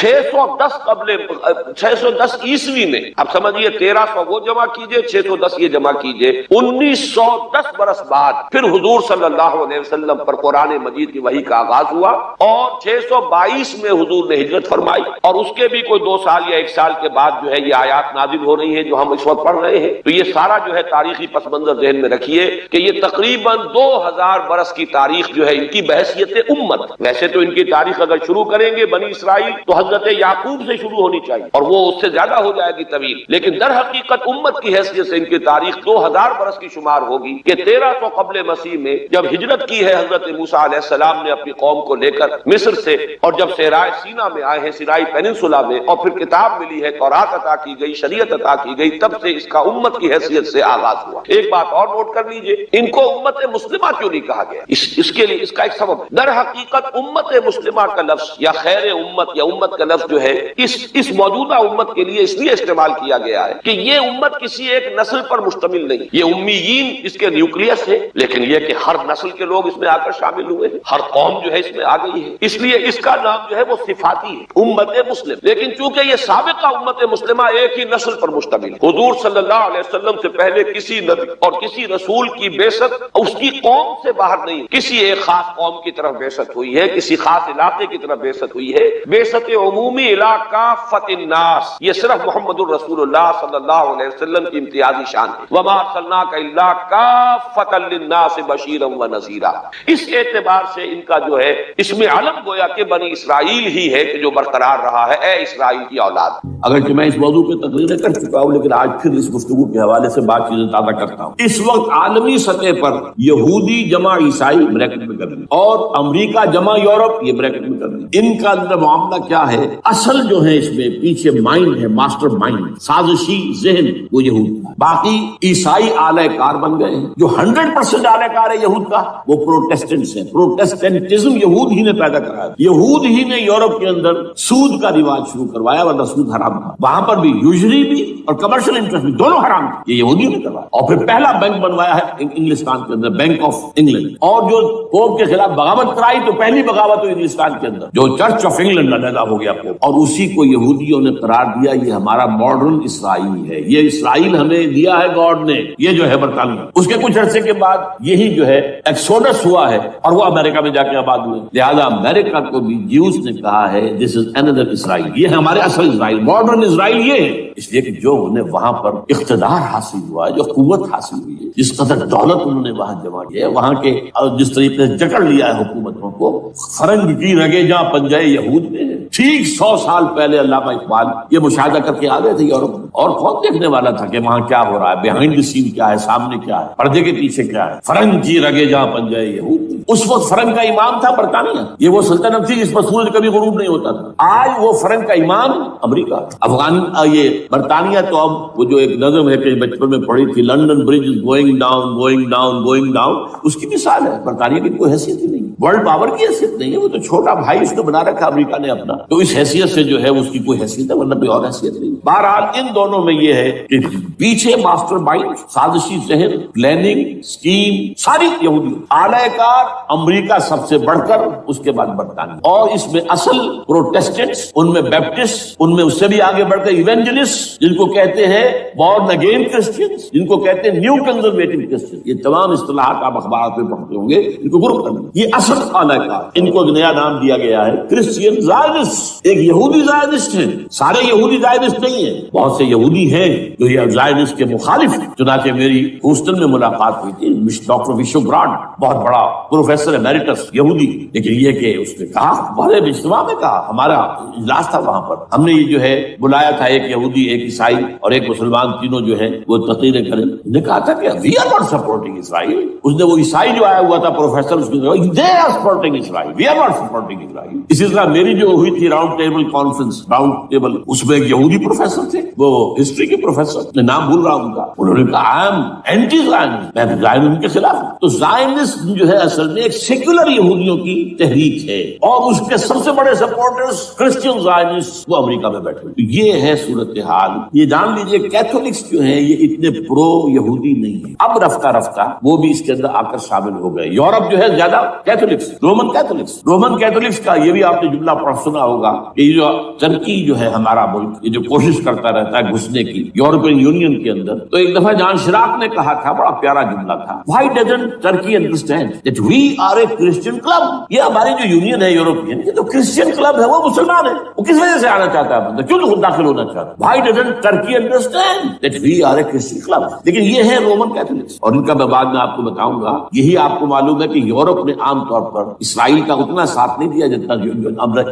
610 عیسوی میں، اب سمجھیے 1300 وہ جمع کیجئے، 610 یہ جمع کیجئے، 1910 برس بعد پھر حضور صلی اللہ علیہ وسلم پر قرآن مجید کی وحی کا آغاز ہوا، اور 622 میں حضور نے ہجرت فرمائی، اور اس کے بھی کوئی 2 سال یا 1 سال کے بعد جو ہے یہ آیات نازل ہو رہی ہیں جو ہم اس وقت پڑھ رہے ہیں۔ تو یہ سارا جو ہے تاریخی پس منظر ذہن میں رکھیے کہ یہ تقریباً 2000 برس کی تاریخ جو ہے ان کی بحیثیت امت، ویسے تو ان کی تاریخ اگر شروع کریں گے بنی اسرائیل تو حضرت یعقوب سے شروع ہونی چاہیے اور وہ اس سے زیادہ ہو جائے گی طویل، لیکن در حقیقت امت کی حیثیت سے ان کی تاریخ 2000 برس کی شمار ہوگی کہ 1300 قبل مسیح میں جب ہجرت کی ہے حضرت موسیٰ علیہ السلام نے اپنی قوم کو لے کر مصر سے، اور جب صحرائے سینا میں آئے ہیں، سینائی پیننسولا میں، اور پھر کتاب ملی ہے، تورات عطا کی گئی، شریعت عطا کی گئی، تب سے اس کا امت کی حیثیت سے آغاز ہوا۔ ایک بات اور نوٹ کر لیجئے، ان کو امت مسلمہ کیوں نہیں کہا گیا؟ اس کے لیے اس کا ایک سبب ہے۔ در حقیقت امت مسلمہ مسلمہ کا لفظ یا خیر امت یا امت کا لفظ جو ہے اس موجودہ امت کے لیے اس لیے استعمال کیا گیا ہے کہ یہ امت کسی ایک نسل پر مشتمل نہیں. یہ امیین اس کے نیوکلیس ہے، لیکن یہ کہ ہر نسل کے لوگ اس میں آ کر شامل ہوئے ہیں، ہر قوم جو ہے اس میں آ گئی ہے، اس لیے اس کا نام جو ہے وہ صفاتی ہے، امت مسلم. لیکن چونکہ یہ سابقہ امت مسلمہ ایک ہی نسل پر مشتمل ہے، حضور صلی اللہ علیہ وسلم سے پہلے کسی نبی اور کسی رسول کی بعثت اس کی قوم سے باہر نہیں، کسی ایک خاص قوم کی طرف بعثت ہوئی ہے، کسی خاص علاقے کی طرف بعثت ہوئی ہے. بعثت عمومی علاقہ فتح الناس، یہ صرف محمد الرسول اللہ صلی اللہ علیہ وسلم کی امتیازی شان ہے. وما ارسلناک الا کافۃ للناس بشیرا ونذیرا. اس اعتبار سے ان کا جو ہے اس میں علم گویا کہ بنی اسرائیل ہی ہے کہ جو برقرار رہا ہے، اے اسرائیل کی اولاد. اگرچہ میں اس موضوع پہ تقریریں کر چکا ہوں، لیکن آج پھر اس گفتگو کے حوالے سے بات چیزیں تازہ کرتا ہوں. اس وقت عالمی سطح پر یہودی جمع عیسائی بریکٹ میں کر لیں اور امریکہ جمع یورپ یہ بریکٹ میں کر لیں. ان کا اندر معاملہ کیا ہے؟ اصل جو ہے اس میں پیچھے مائنڈ ہے، ماسٹر مائنڈ، سازشی ذہن وہ یہود کا. باقی عیسائی اعلی کار بن گئے ہیں. جو 100% اعلی کار ہے یہود کا وہ پروٹیسٹنٹس ہیں. پروٹیسٹنٹزم یہود ہی نے پیدا کرایا. یہود ہی نے یورپ کے اندر سود کا رواج شروع کروایا، ورنہ سود حرام تھا. وہاں پر بھی یوزری بھی اور کمرشل انٹرسٹ بھی دونوں حرام تھے. یہ یہودیوں نے کروایا. اور پھر پہلا بینک بنوایا ہے انگلستان کے اندر، بینک آف انگلینڈ. اور جو پوپ کے خلاف بغاوت کرائی تو پہلی بغاوت ہوئی انگلستان کے اندر، جو چرچ آف انگلینڈ علیحدہ ہو گیا پوپ، اور اسی کو یہودیوں نے قرار دیا یہ ہمارا ماڈرن اسرائیل ہے. یہ اسرائیل ہمیں دیا ہے گاڈ نے، یہ جو ہے برطانیہ. اس کے کچھ عرصے کے بعد یہی جو ہے ایکسوڈس ہوا ہے اور وہ امریکہ میں جا کے آباد ہوئے. لہذا امریکہ کو بھی جیوز نے کہا ہے دس از اندر اسرائیل، یہ ہے ہمارے اصل اسرائیل، ماڈرن اسرائیل یہ ہے. اس لیے کہ جو انہیں وہاں پر اقتدار حاصل ہوا ہے، جو قوت حاصل ہوئی ہے، جس قدر دولت انہوں نے وہاں جمع کیا ہے، وہاں کے جس طریقے سے جکڑ لیا ہے حکومتوں کو، فرنگ کی رگے جہاں پنجے یہود میں. ٹھیک 100 سال پہلے علامہ اقبال یہ مشاہدہ کر کے آ گئے تھے یورپ میں، اور کون دیکھنے والا تھا کہ وہاں کیا ہو رہا ہے، بیہائنڈ دی سین کیا ہے، سامنے کیا ہے، پردے کے پیچھے کیا ہے. فرنگ کی رگے جہاں پنجے یہود. اس وقت فرنگ کا امام تھا برطانیہ، یہ وہ سلطنت تھی جس پر سورج کبھی غروب نہیں ہوتا تھا. آج وہ فرنگ کا امام امریکہ. افغان یہ برطانیہ تو اب وہ جو ایک نظم ہے کہ بچپن میں پڑھی تھی، London bridge is going down going down going down, اس کی مثال ہے. برطانیہ کی کوئی حیثیت ہی نہیں، ورلڈ پاور کی حیثیت نہیں ہے. وہ تو چھوٹا بھائی اس کو بنا رکھا امریکہ نے اپنا، تو اس حیثیت سے جو ہے اس کی کوئی حیثیت ہے، ورنہ کوئی اور حیثیت نہیں. بہرحال ان دونوں میں یہ ہے کہ پیچھے ماسٹر مائنڈ، سازشی ذہن، پلاننگ، اسکیم ساری یہودی. اعلی کار امریکہ سب سے بڑھ کر، اس کے بعد برطانیہ. اور اس میں اصل پروٹیسٹنٹس، ان میں بیپٹسٹ، ان میں اس سے بھی آگے بڑھ کر ایونجلسٹ، جن کو کہتے ہیں بورن اگین کرسچنز، جن کو کہتے ہیں نیو کنزرویٹو کرسچن. یہ تمام اصطلاحات آپ اخبارات میں پڑھتے ہوں گے، ان کو غور کرنا. یہ اصل اعلی کار، ان کو ایک نیا نام دیا گیا ہے کرسچین زائنسٹ. ایک یہودی زائنسٹ ہیں، سارے یہودی زائنسٹ نہیں ہیں، بہت سے یہودی ہیں جو یہ زائنسٹ کے مخالف ہیں. چنانچہ میری ہیوسٹن میں ملاقات ہوئی تھی ڈاکٹر وشو براڈ، بہت بڑا پروفیسر ایمیریٹس یہودی. لیکن یہ کہ اس نے کہا، بڑے اجتماع میں کہا، ہمارا اجلاس تھا وہاں پر، ہم نے یہ جو ہے بلایا تھا ایک یہودی، ایک عیسائی اور ایک مسلمان، تینوں جو ہیں وہ تقریریں کریں. نے کہا تھا کہ وی آر ناٹ سپورٹنگ اسرائیل. اس نے وہ عیسائی جو آیا ہوا تھا پروفیسر، اس نے کہا they are supporting Israel, we are not supporting Israel. اسی طرح میری جو ہوئی تھی round table conference, round table, اس میں ایک یہودی پروفیسر تھے، وہ ہسٹری کے پروفیسر، میں نام بھول رہا ہوں ان کا. انہوں نے کہا آئی ایم اینٹی زائنسٹ، میں زائنسٹ کے خلاف ہوں. تو زائنسٹ جو ہے اصل میں ایک سیکولر یہودیوں کی تحریک ہے، اور اس کے سب سے بڑے سپورٹرز کرسچین زائنسٹ وہ امریکہ میں بیٹھے. یہ ہے صورتحال. یہ جان لیجیے کیتھولکس جو ہیں یہ اتنے پرو یہودی نہیں ہیں. اب رفتہ رفتہ وہ بھی اس کے اندر آ کر شامل ہو گئے. یورپ جو ہے زیادہ کیتھولکس، رومن کیتھولکس کا یہ بھی آپ نے جملہ پڑھ سنا ہوگا کہ یہ جو ترکی جو ہے ہمارا ملک، یہ جو کوشش کرتا رہتا ہے گھسنے کی یورپین یونین کے اندر. تو ایک دفعہ جان شراک نے کہا تھا، بڑا پیارا جملہ تھا، why doesn't Turkey understand that we are a Christian club. یہ ہماری جو یونین ہے یورپین، یہ تو کرسچین کلب ہے، وہ مسلمان ہے، وہ کس وجہ سے آنا چاہتا ہے بندہ، کیوں تو خود داخل ہونا چاہتا ہے. Why doesn't Turkey understand that we are a Christian club. لیکن یہ ہے رومن کیتھولکس، اور ان کا میں بعد میں آپ کو بتاؤں گا. یہی آپ کو معلوم ہے کہ یورپ نے عام طور پر اسرائیل کا اتنا ساتھ نہیں دیا جتنا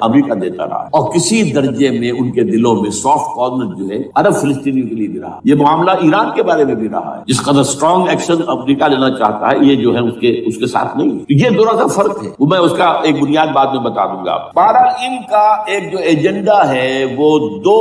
امریکہ دیتا رہا، اور کسی درجے میں ان کے دلوں میں سافٹ کارنر جو ہے عرب فلسطینیوں کے لیے بھی رہا. یہ معاملہ ایران کے بارے میں بھی رہا ہے، جس قدر اسٹرانگ ایکشن امریکہ لینا چاہتا ہے یہ جو ہے اس کے ساتھ نہیں. یہ دونوں کا فرق ہے، وہ میں اس کا ایک بنیاد بعد میں بتا دوں گا. بہرحال ان کا ایک جو ایجنڈا ہے وہ دو،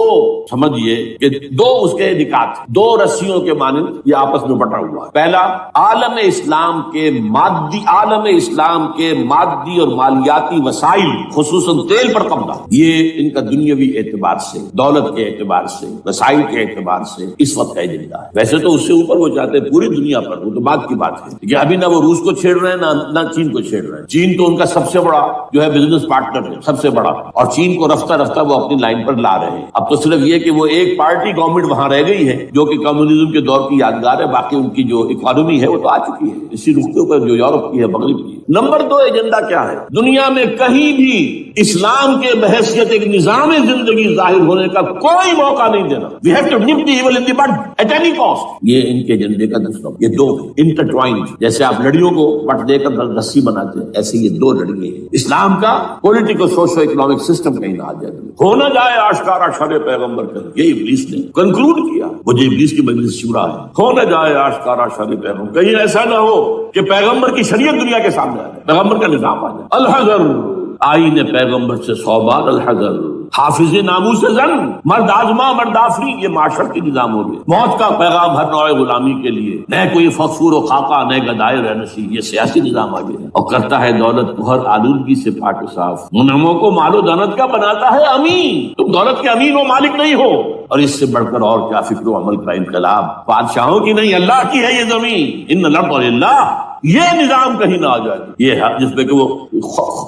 سمجھیے کہ دو اس کے نکات، دو رسیوں کے مانند یہ آپس میں بٹا ہوا ہے. پہلا، عالم اسلام کے مادی، عالم اسلام کے کے مادی اور مالیاتی وسائل خصوصاً تیل پر قبضہ، یہ ان کا دنیاوی اعتبار سے، دولت کے اعتبار سے، وسائل کے اعتبار سے اس وقت کا ایجنڈا ہے۔ ویسے تو اس سے اوپر وہ چاہتے ہیں پوری دنیا پر، وہ تو بات کی بات ہے کہ ابھی نہ وہ روس کو چھیڑ رہے ہیں نہ چین کو چھیڑ رہے ہیں۔ چین تو ان کا سب سے بڑا جو ہے بزنس پارٹنر ہے، سب سے بڑا، اور چین کو رفتہ رفتہ وہ اپنی لائن پر لا رہے ہیں۔ اب تو صرف یہ کہ وہ ایک پارٹی گورنمنٹ وہاں رہ گئی ہے جو کہ کمیونزم کے دور کی یادگار ہے، باقی ان کی جو اکانومی ہے وہ تو آ چکی ہے اسی رخ پر جو یورپ کی ہے، مغرب کی ہے۔ نمبر 2 ایجنڈا کیا ہے؟ دنیا میں کہیں بھی اسلام کے بحیثیت ایک نظام زندگی ظاہر ہونے کا کوئی موقع نہیں دینا۔ We have to nip the evil in the bud at any cost۔ یہ ان کے ایجنڈے کا دوسرا، یہ دو انٹرٹوائنڈ، جیسے آپ لڑیوں کو پٹ دے کر رسی بناتے ہیں، ایسے یہ دو لڑیے ہیں۔ اسلام کا پولیٹیکل سوشو اکنامک سسٹم کہیں نہ آ جائے، ہو نہ جائے آشکارا شر پیغمبر کا، یہ ابلیس نے کنکلوڈ کیا، وہ جو ابلیس کی مجلس شورا ہے، ہو نہ جائے آشکارا شر پیغمبر، کہیں ایسا نہ ہو کہ پیغمبر کی شریعت دنیا کے سامنے آ جائے، پیغمبر کا نظام آ جائے۔ الحذر، آئین پیغمبر سے 100 بار الحذر، حافظ ناموس زن، مرد آزما مرد آفری، یہ معاشرت کی نظام ہو گیا۔ موت کا پیغام ہر نوع غلامی کے لیے، نہ کوئی فخور و خاکہ، نہ گدائے رہنشی، یہ سیاسی نظام آ گیا، اور کرتا ہے دولت کو ہر آلودگی سے پاک و صاف، منعموں کو مال و دولت کا بناتا ہے امین۔ تم دولت کے امین و مالک نہیں ہو، اور اس سے بڑھ کر اور کیا فکر و عمل کا انقلاب، بادشاہوں کی نہیں اللہ کی ہے یہ زمین، ان الارض للہ، یہ نظام کہیں نہ آ جائے، یہ ہے جس پہ کہ وہ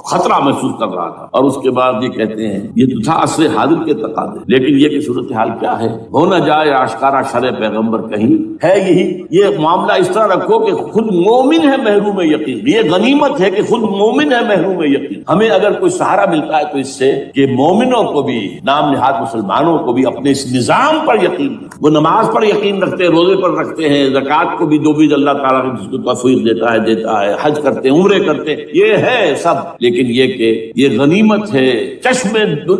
خطرہ محسوس کر رہا تھا۔ اور اس کے بعد یہ کہتے ہیں یہ تو تھا عصر حاضر کے تقاضے، لیکن یہ کہ صورتحال کیا ہے، ہو نہ جائے آشکارا شرع پیغمبر کہیں ہے یہی، یہ معاملہ اس طرح رکھو کہ خود مومن ہے محروم یقین، یہ غنیمت ہے کہ خود مومن ہے محروم یقین۔ ہمیں اگر کوئی سہارا ملتا ہے تو اس سے کہ مومنوں کو بھی، نام نہاد مسلمانوں کو بھی اپنے اس نظام پر یقین، وہ نماز پر یقین رکھتے ہیں، روزے پر رکھتے ہیں، زکوٰۃ کو بھی دو بھی اللہ تعالیٰ نے جس کو توفیق دیتا ہے، حج کرتے ہیں، عمرے کرتے ہیں، یہ ہے سب، لیکن یہ کہ یہ غنیمت ہے، چشم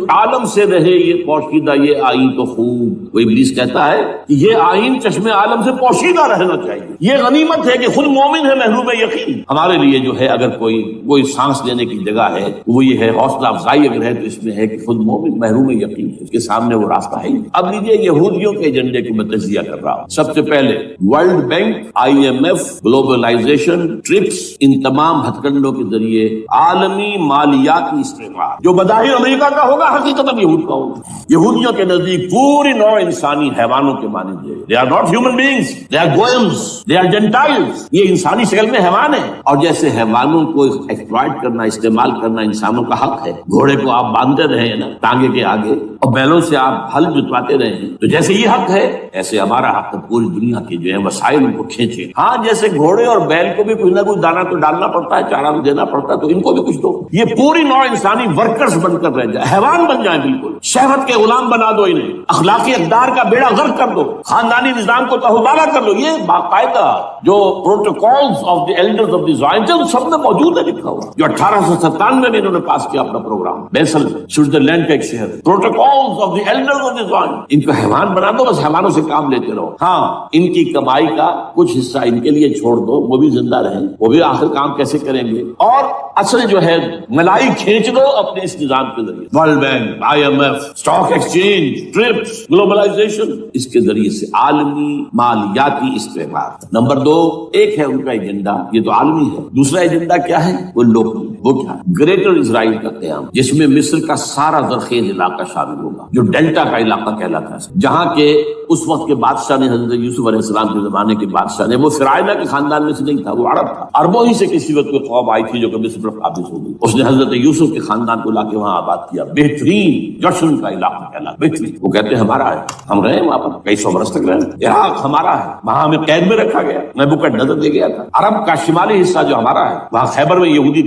عالم سے رہے یہ پوشیدہ یہ آئین تو خوب۔ وہ ابلیس کہتا ہے کہ یہ آئین چشم عالم سے پوشیدہ رہنا چاہیے، یہ غنیمت ہے کہ خود مومن ہے محروم یقین۔ ہمارے لیے جو ہے اگر کوئی سانس لینے کی جگہ ہے وہ یہ ہے، حوصلہ افزائی اگر ہے تو اس میں ہے کہ خود مومن محروم یقین، اس کے سامنے وہ راستہ ہے۔ اب لیجیے یہودیوں کے ایجنڈے کو میں تجزیہ کر رہا ہوں۔ سب سے پہلے World Bank, IMF، globalization, TRIPS, ان تمام ہتھ کنڈوں کے ذریعے عالمی مالیاتی استعمال جو بظاہر امریکہ کا ہوگا حقیقت یہود کا ہوگا۔ یہودیوں کے نزدیک پوری نوع انسانی حیوانوں کے مانند ہے، they are not human beings, they are goyim, they are gentiles، یہ انسانی شکل میں حیوان ہے، اور جیسے حیوانوں کو ایکسپلائٹ کرنا، استعمال کرنا انسانوں کا حق ہے، گھوڑے کو آپ باندھتے رہے ہیں نا ٹانگے کے آگے، اور بیلوں سے آپ ہل جتواتے رہے ہیں، تو جیسے یہ حق ہے ایسے ہمارا حق ہے پوری دنیا کے جو ہے وسائل ان کو کھینچے۔ ہاں جیسے گھوڑے اور بیل کو بھی کچھ نہ کچھ دانا تو ڈالنا پڑتا ہے، چارہ تو دینا پڑتا ہے، تو ان کو بھی کچھ دو، یہ پوری نوع انسانی ورکرز بن کر رہ جائے، حیوان بن جائیں، بالکل شہوت کے غلام بنا دو انہیں، اخلاقی اقدار کا بیڑا غرق کر دو، خاندانی نظام کو تہوبارہ کر لو۔ یہ باقاعدہ جو Protocols of the Elders of the Zion سب میں موجود ہے، لکھا ہوا، جو 1897 میں انہوں نے پاس کیا اپنا پروگرام، بیسل سوئٹزرلینڈ کا ایک شہر، Protocols of the Elders of the Zion. ان کو حیوان بنا دو، بس حیوانوں سے کام لیتے رہو، ہاں ان کی کمائی کا کچھ حصہ ان کے لیے چھوڑ دو، وہ بھی زندہ رہیں، وہ بھی آخر کام کیسے کریں گے، اور اصل جو ہے ملائی کھینچ دو اپنے اس نظام کے ذریعے، World Bank, IMF، stock exchange, TRIPS, globalization, اس کے ذریعے سے عالمی مالیاتی استعمال۔ نمبر 2 ایک ہے ان کا ایجنڈا، یہ تو عالمی ہے۔ دوسرا ایجنڈا کیا ہے؟ وہ لوکل، وہ کیا ہے؟ گریٹر اسرائیل کا قیام، جس میں مصر کا سارا زرخیز علاقہ شامل ہوگا، جو ڈیلٹا کا علاقہ کہلاتا ہے، جہاں کے اس وقت کے بادشاہ نے، حضرت یوسف علیہ السلام کے زمانے کے بادشاہ نے، وہ فرعونہ کے خاندان میں سے نہیں تھا، وہ عرب تھا، عربوں ہی سے کسی وقت کوئی قوم آئی تھی جو کہ مصر پر قابض ہو گئی، اس نے حضرت یوسف کے خاندان کو لا کے وہاں آباد کیا، بہترین جشن کا علاقہ کہلاتا، بہترین، وہ کہتے ہیں ہمارا ہے، ہم رہے وہاں پر کئی سو برس تک رہے، عراق ہمارا ہے، وہاں ہمیں قید میں رکھا گیا، نبوکدنضر دے گیا تھا، عرب کا شمالی حصہ جو ہمارا ہے، وہاں خیبر میں یہودی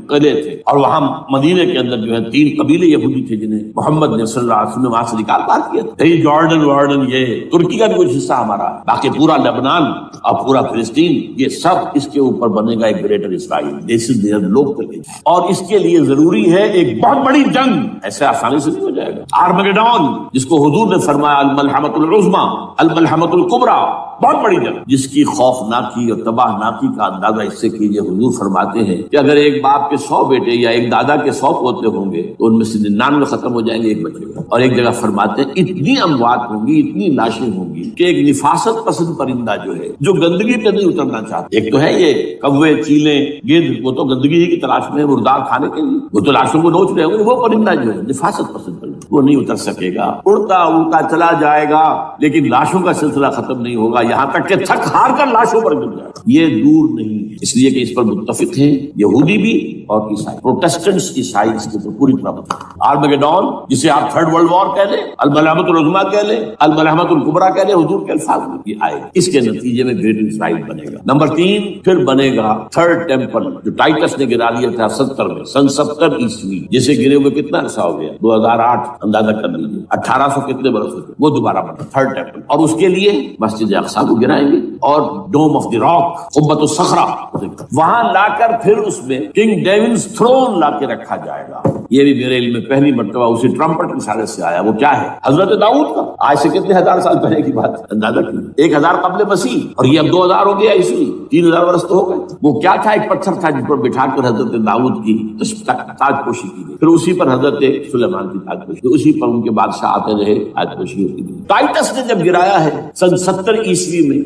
قلعے تھے، اور وہاں مدینے کے اندر جو ہے 3 قبیلے یہودی تھے جنہیں محمد نے صلی اللہ علیہ وسلم نے وہاں سے نکال پار کیا تھا۔ یہ جارڈن، یہ ترکی کا بھی کچھ حصہ ہمارا ہے، باقی پورا لبنان اور پورا فلسطین، یہ سب اس کے اوپر بنے گا ایک greater Israel, this is there local, اور اس کے لیے ضروری ہے ایک بہت بڑی جنگ، ایسے آسانی سے نہیں ہو جائے گا، آرمگیڈون، جس کو حضور نے فرمایا الملحمۃ العظمیٰ، الملحمۃ الکبریٰ، بہت بڑی جگہ جس کی خوفناکی اور تباہناکی کا اندازہ اس سے کیجیے. حضور فرماتے ہیں کہ اگر ایک باپ کے 100 بیٹے یا ایک دادا کے 100 پوتے ہوں گے تو ان میں سے 99 ختم ہو جائیں گے، ایک بچے گا. اور ایک جگہ فرماتے ہیں اتنی اموات ہوں گی، اتنی لاشیں ہوں گی کہ ایک نفاست پسند پرندہ جو ہے، جو گندگی پہ نہیں اترنا چاہتا. ایک تو ہے یہ کوے، چیلیں، گدھ، وہ تو گندگی ہی کی تلاش میں مردار کھانے کے لیے، وہ تو لاشوں کو نوچ رہے ہوں گے. وہ پرندہ جو ہے نفاست پسند پرندہ، وہ نہیں اتر سکے گا، اڑتا اڑتا چلا جائے گا، لیکن لاشوں کا سلسلہ ختم نہیں ہوگا، یہاں تک کہ تھک ہار کر لاشوں پر گر جائے. یہ دور نہیں ہے، اس لیے کہ اس پر متفق ہیں یہودی بھی اور عیسائی. پروٹیسٹنٹس عیسائی اس کے اوپر پوری طرح. آرمگیڈون جسے آپ تھرڈ ورلڈ وار کہہ لیں، الملحمۃ العظمیٰ کہہ لیں، الملحمۃ الکبریٰ کہہ لیں، حضور کے الفاظ میں یہ آئے. اس کے نتیجے میں گریٹ اسرائیل بنے گا. نمبر 3 پھر بنے گا تھرڈ ٹیمپل، جو ٹائٹس نے گرا لیا تھا 70 میں، سن 70 عیسوی، جسے گرے ہوئے کتنا عرصہ ہو گیا؟ 2008. اندازہ کر لیجیے 1800 کتنے برس ہو گئے. وہ دوبارہ بنا تھرڈ ٹیمپل، اور اس کے لیے مسجد اقصی کو گرائیں گے اور ڈوم آف دی راک، قبۃ الصخرہ، وہاں لا کر پھر اس میں کنگ ڈیونز تھرون لا کے رکھا جائے گا. یہ بھی میرے علم میں پہلی مرتبہ اسی ٹرمپٹ کی اشارے سے آیا. وہ کیا ہے؟ حضرت داؤد کا. آج سے کتنے ہزار سال پہلے کی بات ہے، اندازہ کیجیے. 1000 قبل مسیح، اور یہ اب 2000 ہو گیا عیسوی، 3000 برس تو ہو گئے. وہ کیا تھا؟ ایک پتھر تھا جس پر بٹھا کر حضرت داؤد کی تاج پوشی کی گئی. پھر اسی پر حضرت سلیمان کی تاج پوشی، اسی پر ان کے بادشاہ آتے رہے، تاج پوشی ہوتی گئی. ٹائٹس نے جب گرایا ہے سن 70 عیسوی میں،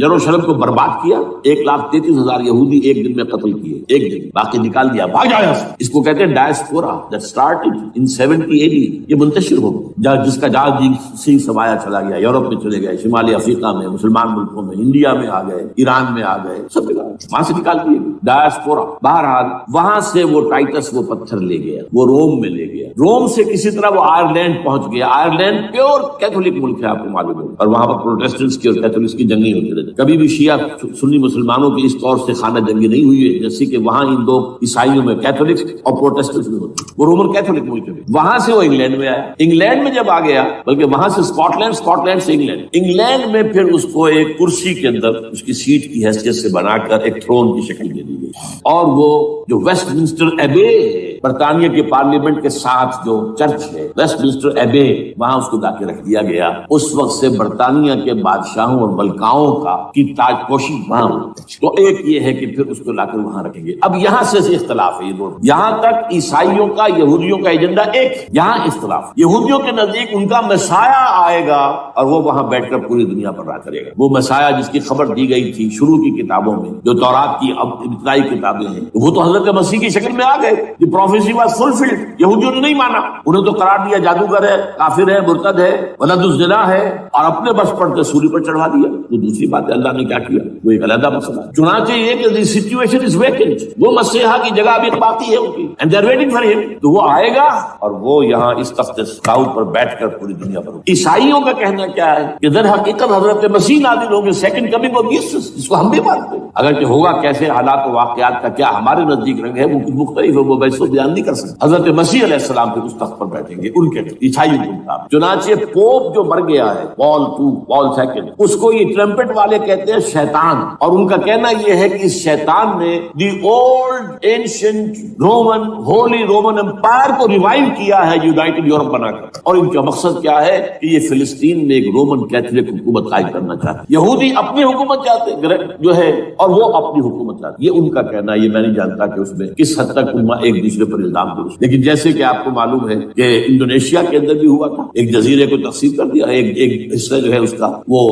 یروشلم کو برباد کیا، 1,33,000 یہودی ایک دن میں قتل کیے، ایک دن، باقی نکال دیا، بھاگ جایا. اس کو کہتے ہیں diaspora that started in 70 AD. یہ منتشر ہو گیا، جس کا جہاز سی سمایا چلا گیا، یورپ میں چلے گئے، شمالی افریقہ میں، مسلمان ملکوں میں، انڈیا میں آ گئے، ایران میں آ گئے، سب جگہ وہاں سے نکال دیے ڈائسپورا. بہرحال وہاں سے وہ ٹائٹس وہ پتھر لے گیا، وہ روم میں لے گیا. روم سے کسی طرح وہ آئرلینڈ پہنچ گیا. آئرلینڈ پیور کیتھولک ملک ہے، آپ کو معلوم ہے، اور وہاں پر پروٹیسٹنٹس کی اور کیتھولکس کی جنگیں ہوتی رہتی. کبھی بھی شیعہ سنی مسلمانوں کی اس طور سے خانہ جنگی نہیں ہوئی ہے جیسے کہ وہاں ان دو عیسائیوں میں کیتھولکس اور پروٹیسٹنٹس میں ہوتی. وہ رومن کیتھولک ملک ہے. وہاں سے وہ انگلینڈ میں آیا. انگلینڈ میں جب آ گیا، بلکہ وہاں سے اسکاٹ لینڈ سے انگلینڈ میں پھر اس کو ایک کرسی کے اندر اس کی سیٹ کی حیثیت سے بنا کر ایک تھرون کی شکل دے دی گئی. اور وہ جو ویسٹ منسٹر ایبے ہے، برطانیہ کے پارلیمنٹ کے ساتھ جو چرچ ہے، ویسٹ منسٹر ایبے، وہاں اس کو لا کے رکھ دیا گیا. اس وقت سے برطانیہ کے بادشاہوں اور ملکاؤں کی تاج پوشی وہاں ہوئی. تو ایک یہ ہے کہ پھر اس کو لا کر وہاں رکھیں گے. اب یہاں سے اختلاف ہے. یہ دونوں یہاں تک عیسائیوں کا، یہودیوں کا ایجنڈا ایک. یہاں اختلاف، یہودیوں کے نزدیک ان کا مسیح آئے گا اور وہ وہاں بیٹھ کر پوری دنیا پر راج کرے گا. وہ مسیح جس کی خبر دی گئی تھی شروع کی کتابوں میں، جو تورات کی ابتدائی کتابیں ہیں، وہ تو حضرت مسیح کی شکل میں آ گئے. دی پروفیسی واز فلفلڈ. یہودیوں نے نہیں مانا، انہیں تو قرار دیا جادوگر ہے، کافر ہے، مرتد ہے، ولد الزنا ہے، اور اپنے بس پر تصوری پر چڑھا دیا. تو دوسری بات ہے اللہ نے کیا کیا، وہ ایک علیحدہ مسئلہ. چنانچہ یہ کہ دی سچویشن از ویکنٹ. وہ مسیحا کی جگہ ابھی باقی ہے ان کی، and they are waiting for them. تو وہ آئے گا اور وہ یہاں اس تخت داؤد پر بیٹھ کر پوری دنیا پر. عیسائیوں کا کہنا کیا ہے کہ در حقیقت حضرت مسیح نازل ہوں گے، سیکنڈ کمنگ آف جیسس، جس کو ہم بھی مانتے ہیں. اگر کہ ہوگا کیسے، حالات و واقعات کا کیا ہمارے نزدیک رنگ ہے، وہ کچھ مختلف ہے، وہ ویسے بیان نہیں کر سکتے. حضرت مسیح علیہ السلام پھر اس تخت پر بیٹھیں گے ان کے عیسائیوں کے مطابق. چنانچہ پوپ جو مر گیا ہے، پال سیکنڈ، اس کو یہ ٹرمپٹ والے کہتے ہیں شیطان. اور ان کا کہنا یہ ہے کہ اس شیطان نے the old ancient Roman holy Roman empire کو ریوائیو کیا ہے یونائٹڈ یورپ بنا کر. اور ان کا مقصد کیا ہے کہ یہ فلسطین میں ایک رومن کیتھولک حکومت قائم کرنا چاہتے. یہودی اپنی حکومت چاہتے جو ہے، اور وہ اپنی حکومت چاہتے. یہ ان کا کہنا ہے. یہ میں نہیں جانتا کہ اس میں کس حد تک ایک دوسرے پر الزام درست. لیکن جیسے کہ آپ کو معلوم ہے کہ انڈونیشیا کے اندر بھی ہوا تھا، ایک جزیرے کو تقسیم کر دیا، ایک حصہ جو ہے اس کا وہ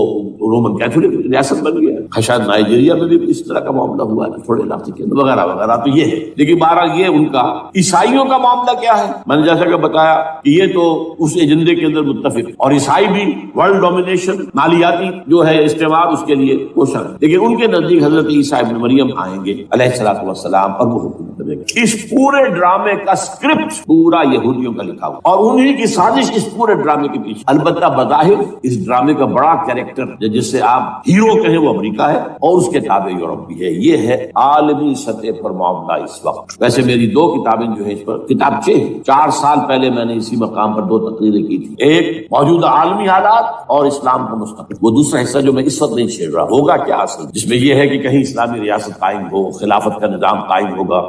رومن کیتھولک ریاست بن گیا. شاید نائجیریا میں بھی اس طرح کا معاملہ ہوا ہے تھوڑے علاقے کے اندر، وغیرہ وغیرہ. تو یہ ہے. لیکن بہرحال یہ ان کا. عیسائیوں کا معاملہ کیا ہے؟ میں نے جیسا کہ بتایا کہ یہ تو اس ایجنڈے کے اندر متفق، اور عیسائی بھی ورلڈ ڈومینیشن، مالیاتی جو ہے استعمار، اس کے لیے کوشاں. لیکن ان کے نزدیک حضرت عیسیٰ ابن مریم آئیں گے علیہ الصلوۃ والسلام، اور وہ حکومت کریں گے. اس پورے ڈرامے کا اسکرپٹ پورا یہودیوں کا لکھا ہوا، اور انہی کی سازش اس پورے ڈرامے کے پیچھے. البتہ بظاہر اس ڈرامے کا بڑا کیریکٹر جس سے آپ ہیرو کہیں وہ امریکہ ہے، اور اس کے تابع یورپ بھی ہے. یہ ہے عالمی سطح پر معاملہ اس وقت. ویسے میری 2 کتابیں جو ہے اس پر کتابچے ہیں. 4 سال پہلے میں نے اسی مقام پر 2 تقریریں کی تھی. ایک موجودہ عالمی حالات اور اسلام کا مستقبل. وہ دوسرا حصہ جو میں اس وقت نہیں چھیڑ رہا، ہوگا کیا اصل، جس میں یہ ہے کہ کہیں اسلامی ریاست قائم ہو، خلافت کا نظام قائم ہوگا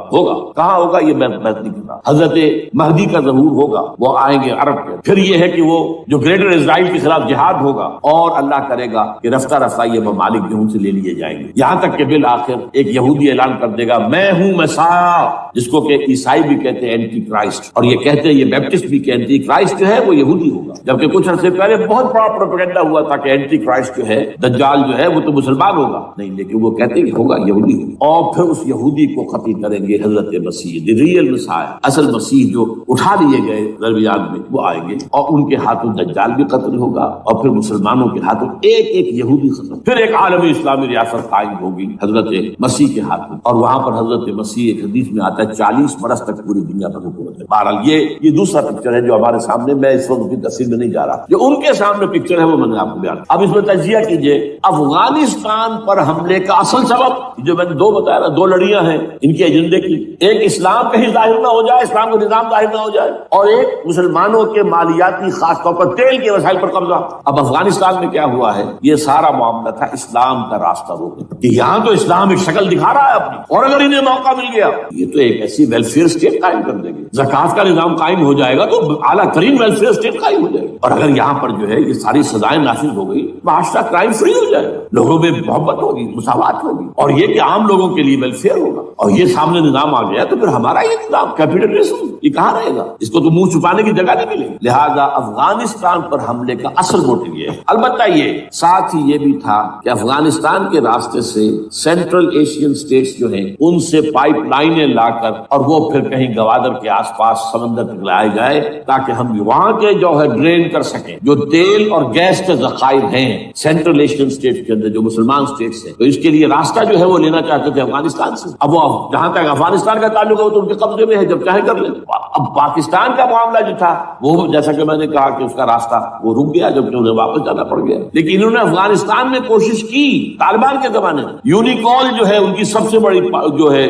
کہاں ہوگا یہ میں نہیں کر رہا. حضرت مہدی کا ظہور ہوگا، وہ آئیں گے عرب کے. پھر یہ ہے کہ وہ جو گریٹر اسرائیل کے خلاف جہاد ہوگا، اور اللہ کرے گا کہ رفتہ رفتہ یہ ممالک جو ان سے لے لیے جائیں گے، یہاں تک کہ بالآخر ایک یہودی اعلان کر دے گا میں ہوں مسیح، جس کو کہ عیسائی بھی کہتے ہیں اینٹی کرائسٹ، اور یہ کہتے ہیں یہ بیپٹسٹ بھی کہ اینٹی کرائسٹ جو ہے وہ یہودی ہوگا، جبکہ کچھ عرصے پہلے بہت بڑا پروپیگنڈا ہوا تھا کہ اینٹی کرائسٹ جو ہے دجال جو ہے وہ تو مسلمان ہوگا، نہیں لیکن وہ کہتے ہیں کہ ہوگا یہودی ہوگا، اور پھر اس یہودی کو قتل کریں گے حضرت مسیح، دی ریئل مسیح، اصل مسیح جو اٹھا لیے گئے درمیان میں وہ آئیں گے، اور ان کے ہاتھوں دجال بھی قتل ہوگا، اور پھر مسلمانوں کے ہاتھوں ایک ایک یہودی ختم، پھر ایک عالمی اسلامی ریاست قائم ہوگی حضرت مسیح کے ہاتھوں، اور وہاں پر حضرت مسیح ایک حدیث میں آتا ہے 40 برس تک پوری دنیا پر حکومت ہے۔ بہرحال یہ دوسرا پکچر ہے جو ہمارے سامنے، میں اس وقت کی تفصیل میں نہیں جا رہا، جو ان کے سامنے پکچر ہے وہ میں نے آپ کو بیان۔ اب اس میں تجزیہ کیجئے افغانستان پر حملے کا اصل سبب جو میں نے دو بتایا نا، دو لڑیاں ہیں ان کے ایجنڈے کی، ایک اسلام کہیں ظاہر نہ ہو جائے، اسلام کا نظام ظاہر نہ ہو جائے، اور ایک مسلمانوں کے مالیاتی خاص طور پر تیل کے وسائل پر قبضہ۔ اب افغانستان میں کیا ہوا ہے، یہ سارا معاملہ تھا اسلام کا راستہ روکنا، کہ یہاں تو اسلام ایک شکل دکھا رہا ہے اپنی، اور اگر انہیں موقع مل گیا یہ تو ایک ایسی ویلفیئر اسٹیٹ قائم کر دیں گے، زکوٰۃ کا نظام قائم ہو جائے گا تو اعلیٰ ترین ویلفیئر اسٹیٹ قائم ہو جائے گا، اور اگر یہاں پر جو ہے یہ ساری سزائیں نافذ ہو گئی، معاشرہ کرائم فری ہو جائے گا، لوگوں میں محبت ہوگی، مساوات ہوگی، اور یہ کہ عام لوگوں کے لیے ویلفیئر ہوگا، اور یہ سامنے نظام آ گیا تو پھر ہمارا یہ نظام کیپیٹلزم یہ کہاں رہے گا، اس کو تو منہ چھپانے کی جگہ نہیں ملے گی۔ لہذا افغانستان پر حملے کا اصل موٹو یہ ہے، البتہ یہ ساتھ ہی یہ بھی تھا کہ افغانستان کے راستے سے سینٹرل ایشین اسٹیٹس جو ہیں ان سے پائپ لائنیں لا کر اور وہ پھر کہیں گوادر کے آس پاس سمندر تک لائے جائے تاکہ ہم وہاں کے جو ہے ڈرین کر سکیں، جو تیل اور گیس کے ذخائر ہیں سینٹرل ایشین اسٹیٹس کے اندر جو مسلمان اسٹیٹس ہیں، تو اس کے لیے راستہ جو ہے وہ لینا چاہتے تھے افغانستان سے۔ اب وہ جہاں تک افغانستان کا تعلق ہے وہ تو ان کے قبضے میں ہے، جب چاہے کر لیں۔ اب پاکستان کا معاملہ جو تھا وہ جیسا کہ میں نے کہا کہ اس کا راستہ وہ رک گیا جبکہ انہیں واپس جانا پڑ گیا، لیکن انہوں نے افغانستان میں کوشش کی طالبان کے زمانے میں، یونیکول جو ہے ان کی سب سے بڑی جو ہے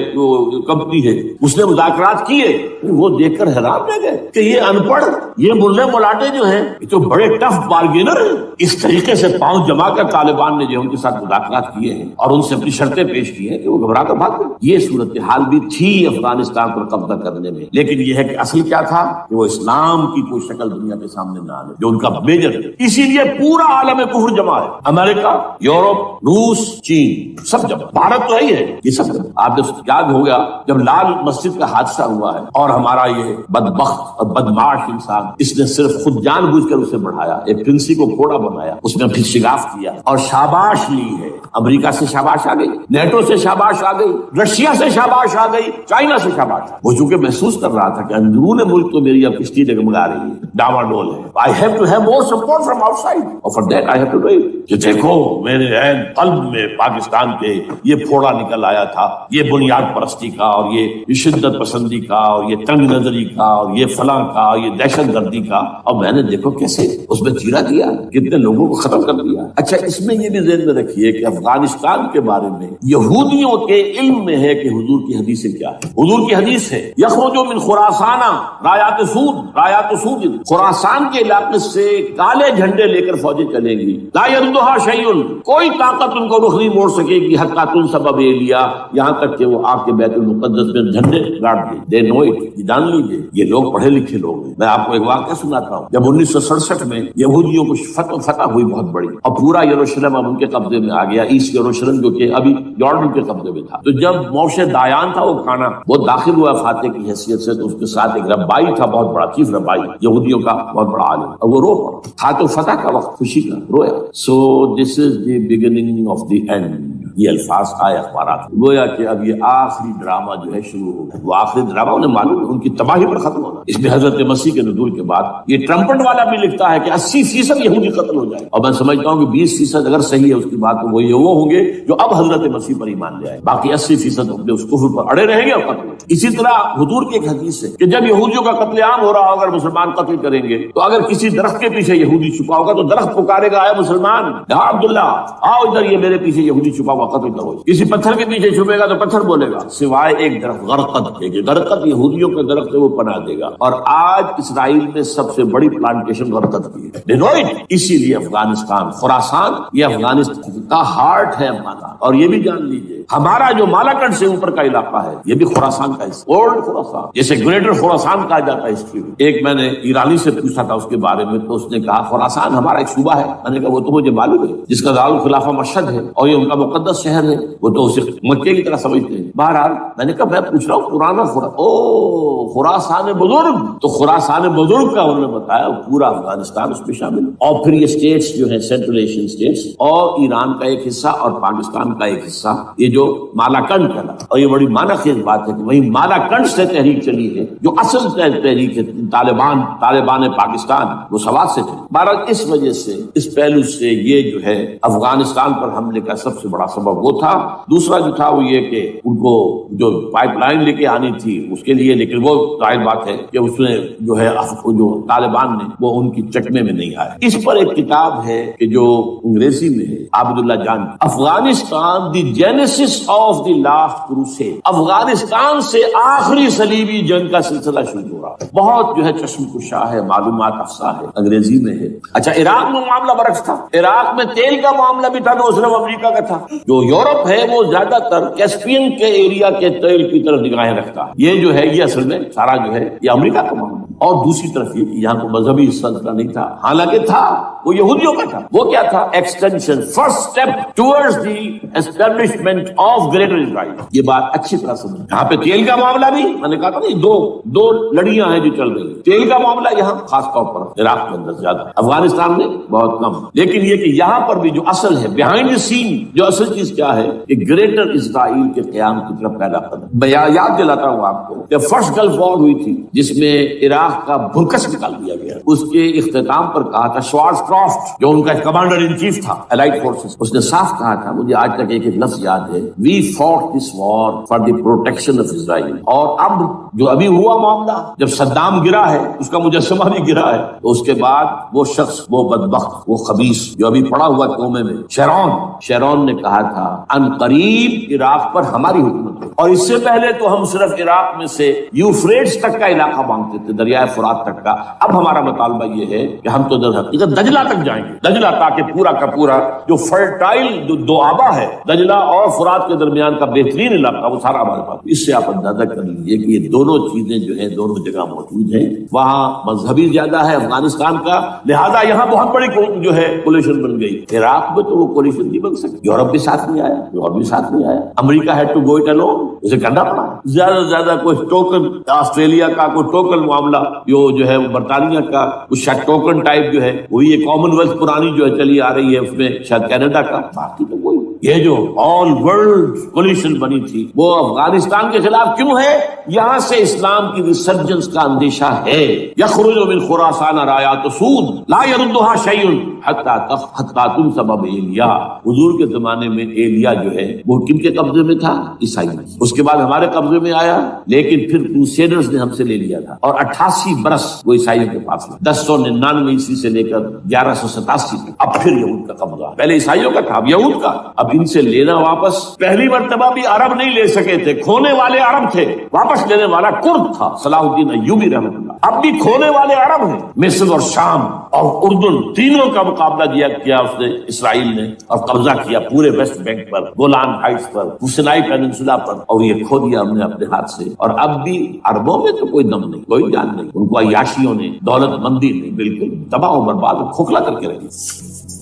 کمپنی ہے، اس نے مذاکرات کیے، وہ دیکھ کر حیران رہ گئے کہ یہ ان پڑھ، یہ ملے ملاٹے جو ہیں یہ تو بڑے ٹف بارگینر ہیں، اس طریقے سے پاؤں جما کر طالبان نے جو ان کے ساتھ مذاکرات کیے ہیں اور ان سے اپنی شرطیں پیش کی ہیں کہ وہ گھبرا کر بھاگ گئے۔ یہ صورتحال بھی تھی افغانستان پر قبضہ کرنے میں، لیکن یہ ہے کہ اصل کیا تھا کہ وہ اسلام کی کوئی شکل دنیا کے سامنے نہ آنے، جو ان کا میجر ہے۔ اسی لیے پورا عالم کفر جمع ہے، امریکہ، یورپ، روس، چین، سب جمع، بھارت تو ہے یہ سب جمع۔ آپ نے یاد ہو گیا جب لال مسجد کا حادثہ ہوا ہے اور ہمارا یہ بدبخت اور بدمعاش انسان، اس نے صرف خود جان بوجھ کر اسے بڑھایا، ایک پرنسی کو گھوڑا بنایا، اس میں پھر شگاف کیا اور شاباش لی ہے۔ امریکہ سے شاباش آ گئی، نیٹو سے شاباش آ گئی، رشیا سے شاباش آ گئی، چائنا سے شاباش۔ وہ چونکہ محسوس کر رہا تھا کہ اندرون ملک تو میری اب کشتی ڈگمگا رہی ہے، ڈاوا ڈول ہے، I have to have more support from outside اور for that I have to do it۔ کہ دیکھو میرے عین قلب میں پاکستان کے یہ پھوڑا نکل آیا تھا، یہ بنیاد پرستی کا اور یہ شدت پسندی کا اور یہ تنگ نظری کا اور یہ فلاں کا، یہ دہشت گردی کا، اور میں نے دیکھو کیسے اس میں چیرا دیا، کتنے لوگوں کو ختم کر دیا۔ اچھا اس میں یہ بھی ذہن میں رکھیے کہ افغانستان کے بارے میں یہودیوں کے علم میں ہے کہ حضور کی حدیثیں کیا ہے۔ حضور کی حدیث ہے یخرج من خراسان رایات سود، خراسان کے علاقے سے کالے جھنڈے لے کر فوجیں چلیں گی، لا یردھا شیء، کوئی طاقت ان کو رخ نہیں موڑ سکے گی، حتی تنصب بإیلیا، یہاں تک کہ وہ آ کے بیت المقدس میں جھنڈے گاڑ دیں۔ دے نو اٹ، یہ جان لیجیے یہ لوگ پڑھے لکھے لوگ ہیں۔ میں آپ کو ایک واقعہ سناتا ہوں، جب 1967 میں یہودیوں کو فتح ہوئی بہت بڑی اور پورا یروشلم اب ان کے قبضے میں آ گیا، ایسٹ یروشلم جو کہ ابھی جارڈن کے قبضے میں تھا، تو جب موشے دایان تھا وہ کھانا وہ داخل ہوا فاتح کی حیثیت سے، تو اس کے ساتھ ایک ربائی تھا، بہت بڑا چیف ربائی یہودیوں کا، بہت بڑا عالم، اور وہ رو پڑا تھا، تو فتح کا وقت خوشی کا رویا۔ So this is the beginning of the end, یہ الفاظ آئے اخبارات، گویا کہ اب یہ آخری ڈرامہ جو ہے شروع ہو گیا۔ وہ آخری ڈرامہ انہیں معلوم ہے ان کی تباہی پر ختم ہونا۔ اس میں حضرت مسیح کے نزول کے بعد یہ ٹرمپٹ والا بھی لکھتا ہے کہ 80% یہودی قتل ہو جائے، اور میں سمجھتا ہوں کہ 20% اگر صحیح ہے اس کی بات تو وہ ہوں گے جو اب حضرت مسیح پر ایمان لے آئے، باقی 80% اپنے اس کفر پر اڑے رہیں گے اور قتل۔ اسی طرح حضور کی ایک حدیث ہے کہ جب یہودیوں کا قتل عام ہو رہا ہو، اگر مسلمان قتل کریں گے تو اگر کسی درخت کے پیچھے یہودی چھپا ہوگا تو درخت پکارے گا، اے مسلمان، یا عبداللہ آؤ ادھر، یہ میرے پیچھے یہودی چھپا ہوا، قتل کرو۔ کسی پتھر کے پیچھے چھپے گا تو پتھر بولے گا، سوائے ایک درخت غرقد کے، غرقد یہودیوں کے درخت ہے، وہ پناہ دے گا، اور آج اسرائیل میں سب سے بڑی پلانٹیشن غرقد کی ہے۔ اسی لیے افغانستان، خراسان، یہ افغانستان کا ہارٹ ہے افغانستان۔ اور یہ بھی جان لیجیے ہمارا جو مالاکنڈ سے اوپر کا علاقہ ہے یہ بھی خراسان کا حصہ، اولڈ خراسان، جیسے گریٹر خراسان کہا جاتا ہے ہسٹری میں۔ ایک میں نے ایرانی سے پوچھا تھا اس کے بارے میں، تو اس نے کہا خراسان ہمارا ایک صوبہ ہے۔ میں نے کہا وہ تو مجھے معلوم ہے، جس کا دارالخلافہ مشہد ہے اور یہ ان کا مقدس شہر ہے، وہ تو اسے مکے کی طرح سمجھتے ہیں۔ بہرحال میں نے کہا میں پوچھ رہا ہوں پرانا خراسان بزرگ، تو خراسان بزرگ کا انہوں نے بتایا پورا افغانستان اس میں شامل، اور پھر یہ اسٹیٹس جو ہیں سینٹرل ایشین اسٹیٹس اور ایران کا ایک حصہ اور پاکستان کا ایک حصہ، یہ جو مالاکنڈ کا، اور یہ بڑی معنی خیز بات ہے کہ وہی مالاکنڈ سے تحریک چلی ہے جو اصل تحریک ہے طالبان پاکستان، وہ سوات سے چلی۔ بہرحال اس وجہ سے اس پہلو سے یہ جو ہے افغانستان پر حملے کا سب سے بڑا سبب وہ تھا۔ دوسرا جو تھا وہ یہ کہ ان کو جو پائپ لائن لے کے آنی تھی اس کے لیے، لیکن وہ ظاہر بات ہے کہ اس میں جو ہے جو طالبان نے وہ ان کی چکمے میں نہیں آئے۔ اس پر ایک کتاب ہے کہ جو انگریزی میں ہے Abid Ullah Jan, Afghanistan the genesis of the last crusade, Afghanistan سے آخری صلیبی جنگ کا سلسلہ شروع ہو رہا ہے۔ بہت جو ہے چشم کشا ہے، معلومات افزا ہے، انگریزی میں ہے۔ اچھا عراق میں معاملہ برعکس تھا، عراق میں تیل کا معاملہ بھی تھا تو صرف امریکہ کا تھا۔ جو یورپ ہے وہ زیادہ تر کیسپین کے ایریا کے تیل کی طرف نگاہیں رکھتا ہے، یہ جو ہے یہ اصل میں سارا جو ہے یہ امریکہ کا معاملہ۔ اور دوسری طرف یہ کہ یہاں کو مذہبی سلسلہ نہیں تھا، حالانکہ تھا، وہ یہودیوں کا تھا۔ وہ کیا تھا؟ Extension, first step towards the establishment of Greater Israel. یہ بات اچھی طرح سمجھ۔ یہاں پہ تیل کا معاملہ بھی میں نے کہا تھا دو لڑیاں ہیں جو چل رہی ہیں۔ تیل کا معاملہ یہاں خاص طور پر عراق کے اندر زیادہ، افغانستان میں بہت کم، لیکن یہ کہ یہاں پر بھی جو اصل ہے بیہائنڈ دی سین، جو اصل چیز کیا ہے کہ گریٹر اسرائیل کے قیام کی طرف پہلا قدم۔ میں یاد دلاتا ہوں آپ کو کہ فرسٹ گلف وار ہوئی تھی جس میں عراق کا بھرکس نکال دیا گیا، اس کے اختتام پر کہا تھا شوارز کرافٹ جو ان کا کمانڈر ان چیف تھا الائڈ فورسز، اس نے صاف کہا تھا، مجھے آج تک ایک لفظ یاد ہے، we fought this war for the protection of Israel. اور اب جو ابھی ہوا معاملہ، جب صدام گرا ہے، اس کا مجسمہ بھی گرا ہے، تو اس کے بعد وہ شخص، وہ بدبخت، وہ خبیث جو ابھی پڑا ہوا قومے میں، شیرون نے کہا تھا ان قریب عراق پر ہماری حکومت ہے۔ اور اس سے پہلے تو ہم صرف عراق میں سے یوفریٹس تک کا علاقہ مانگتے تھے، دریائے فرات تک کا۔ اب ہمارا مطالبہ یہ ہے کہ ہم تو در حقیقت دجلہ تک جائیں گے، دجلہ، تاکہ پورا کا پورا جو فرٹائل جو دوآبا ہے دجلہ اور فرات کے درمیان کا بہترین علاقہ، وہ سارا ہمارے پاس۔ اس سے آپ اندازہ کر لیجیے کہ یہ دونوں چیزیں جو ہیں دونوں جگہ موجود ہیں۔ وہاں مذہبی زیادہ ہے افغانستان کا، لہذا یہاں بہت بڑی جو ہے کولیشن بن گئی۔ عراق میں تو وہ کولیشن نہیں بن سکتی، یورپ بھی ساتھ نہیں آیا، یورپ بھی ساتھ نہیں آیا، America had to go it alone, اسے کرنا پڑا۔ زیادہ سے زیادہ کوئی ٹوکن، آسٹریلیا کا کوئی ٹوکن معاملہ جو ہے برطانیہ کا کچھ شاید ٹوکن ٹائپ جو ہے، وہی یہ کامن ویلتھ پرانی جو ہے چلی آ رہی ہے، اس میں شاید کینیڈا کا، باقی تو کوئی۔ یہ جو آل ورلڈ کولیشن بنی تھی وہ افغانستان کے خلاف کیوں ہے؟ یہاں سے اسلام کی ریسرجنس کا اندیشہ ہے۔ یخرج من خراسان رایات سود لا يردها شیء حتی تنصب ایلیا۔ حضور کے زمانے میں ایلیا جو ہے وہ کن کے قبضے میں تھا؟ عیسائی۔ اس کے بعد ہمارے قبضے میں آیا، لیکن پھر کروسیڈرز نے ہم سے لے لیا تھا، اور 88 برس وہ عیسائیوں کے پاس ہے، 1099 عیسوی سے لے کر 1187 تک۔ اب پھر یہود کا قبضہ، پہلے عیسائیوں کا تھا، اب یہود کا۔ اب ان سے لینا واپس، پہلی مرتبہ بھی عرب نہیں لے سکے تھے، کھونے والے عرب تھے، واپس لینے والا کرد تھا صلاح الدین ایوبی رحمۃ اللہ۔ اب بھی کھونے والے عرب ہیں، مصر اور شام اور اردن، تینوں کا مقابلہ کیا اس نے، اسرائیل نے، اور قبضہ کیا پورے ویسٹ بینک پر، گولان ہائٹس پر، سینائی پیننسولا پر، اور یہ کھو دیا ہم نے اپنے ہاتھ سے۔ اور اب بھی عربوں میں تو کوئی دم نہیں، کوئی جان نہیں، ان کو عیاشیوں نے، دولت مندی نے بالکل تباہ و برباد کھوکھلا کر کے رکھی۔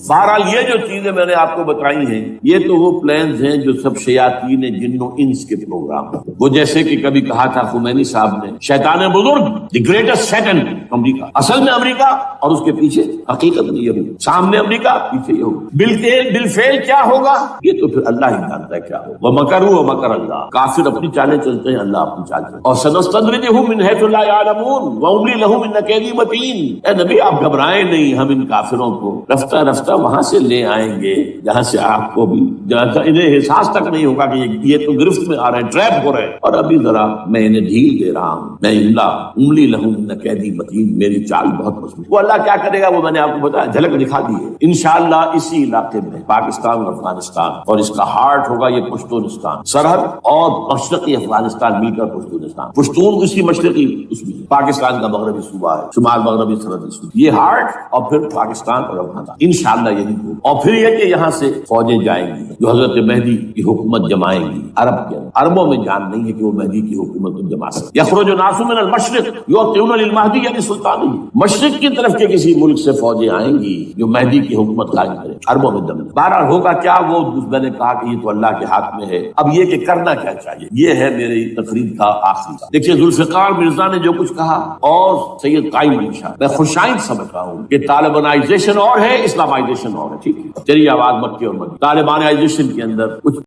بہرحال یہ جو چیزیں میں نے آپ کو بتائی ہیں یہ تو وہ پلانز ہیں جو سب شیاطین جن و انس کے پروگرام ہیں۔ وہ جیسے کہ کبھی کہا تھا خمینی صاحب نے، شیطان بزرگ، دی گریٹسٹ سیٹن، امریکہ، اصل میں امریکہ اور اس کے پیچھے حقیقت میں یہود، سامنے امریکہ پیچھے یہود۔ بالفعل کیا ہوگا یہ تو پھر اللہ ہی جانتا ہے کیا ہوگا۔ وَمَكَرُوا وَمَكَرَ اللَّهُ، کافر اپنی چالیں چلتے ہیں، اللہ اپنی چال چلتے ہیں۔ اور سَنَسْتَدْرِجُهُم مِّنْ حَيْثُ لَا يَعْلَمُونَ وَأُمْلِي لَهُمْ إِنَّ كَيْدِي مَتِينٌ۔ اے نبی آپ گھبرائیں نہیں، ہم ان کافروں کو رفتہ رفتہ وہاں سے لے آئیں گے جہاں سے آپ کو بھی انہیں احساس تک نہیں ہوگا کہ یہ تو گرفت میں آ رہے ہیں، ٹریپ ہو رہے ہیں، اور ابھی ذرا میں انہیں ڈھیل دے رہا ہوں، میں املی لہم ان قیدی متین، میری چال بہت مضبوط۔ وہ اللہ کیا کرے گا وہ میں نے آپ کو بتایا، جھلک دکھا دی ہے۔ انشاءاللہ اسی علاقے میں پاکستان اور افغانستان، اور اس کا ہارٹ ہوگا یہ پشتونستان، سرحد اور مشرقی افغانستان مل کر پشتونستان، پشتون اسی مشرقی اس میں، پاکستان کا مغربی صوبہ ہے، شمال مغربی سرحدی صوبہ، یہ ہارٹ، اور پھر پاکستان اور افغانستان انشاءاللہ انشاءاللہ یہی ہو. اور پھر یہ کہ یہاں سے فوجیں جائیں گی جو حضرت مہدی کی حکومت جمائیں گی عرب کے اندر. عربوں میں جان نہیں ہے کہ وہ مہدی کی حکومت کو جما سکتے. یخرج ناس من المشرق یؤتون للمہدی یعنی سلطانی، مشرق کی طرف کے کسی ملک سے فوجیں آئیں گی جو مہدی کی حکومت قائم کرے. عربوں میں دم. بہرحال ہوگا کیا وہ میں نے کہا کہ یہ تو اللہ کے ہاتھ میں ہے. اب یہ کہ کرنا کیا چاہیے، یہ ہے میری تقریر کا آخری. دیکھیے ذوالفقار مرزا نے جو کچھ کہا اور سید قائم علی شاہ، میں خوشائند سمجھ رہا ہوں کہ طالبانائزیشن اور ہے، اسلامائزیشن اور ہے. ٹھیک ہے، چلیے آواز مکی اور مکی. طالبانائزیشن کے اندر کچھ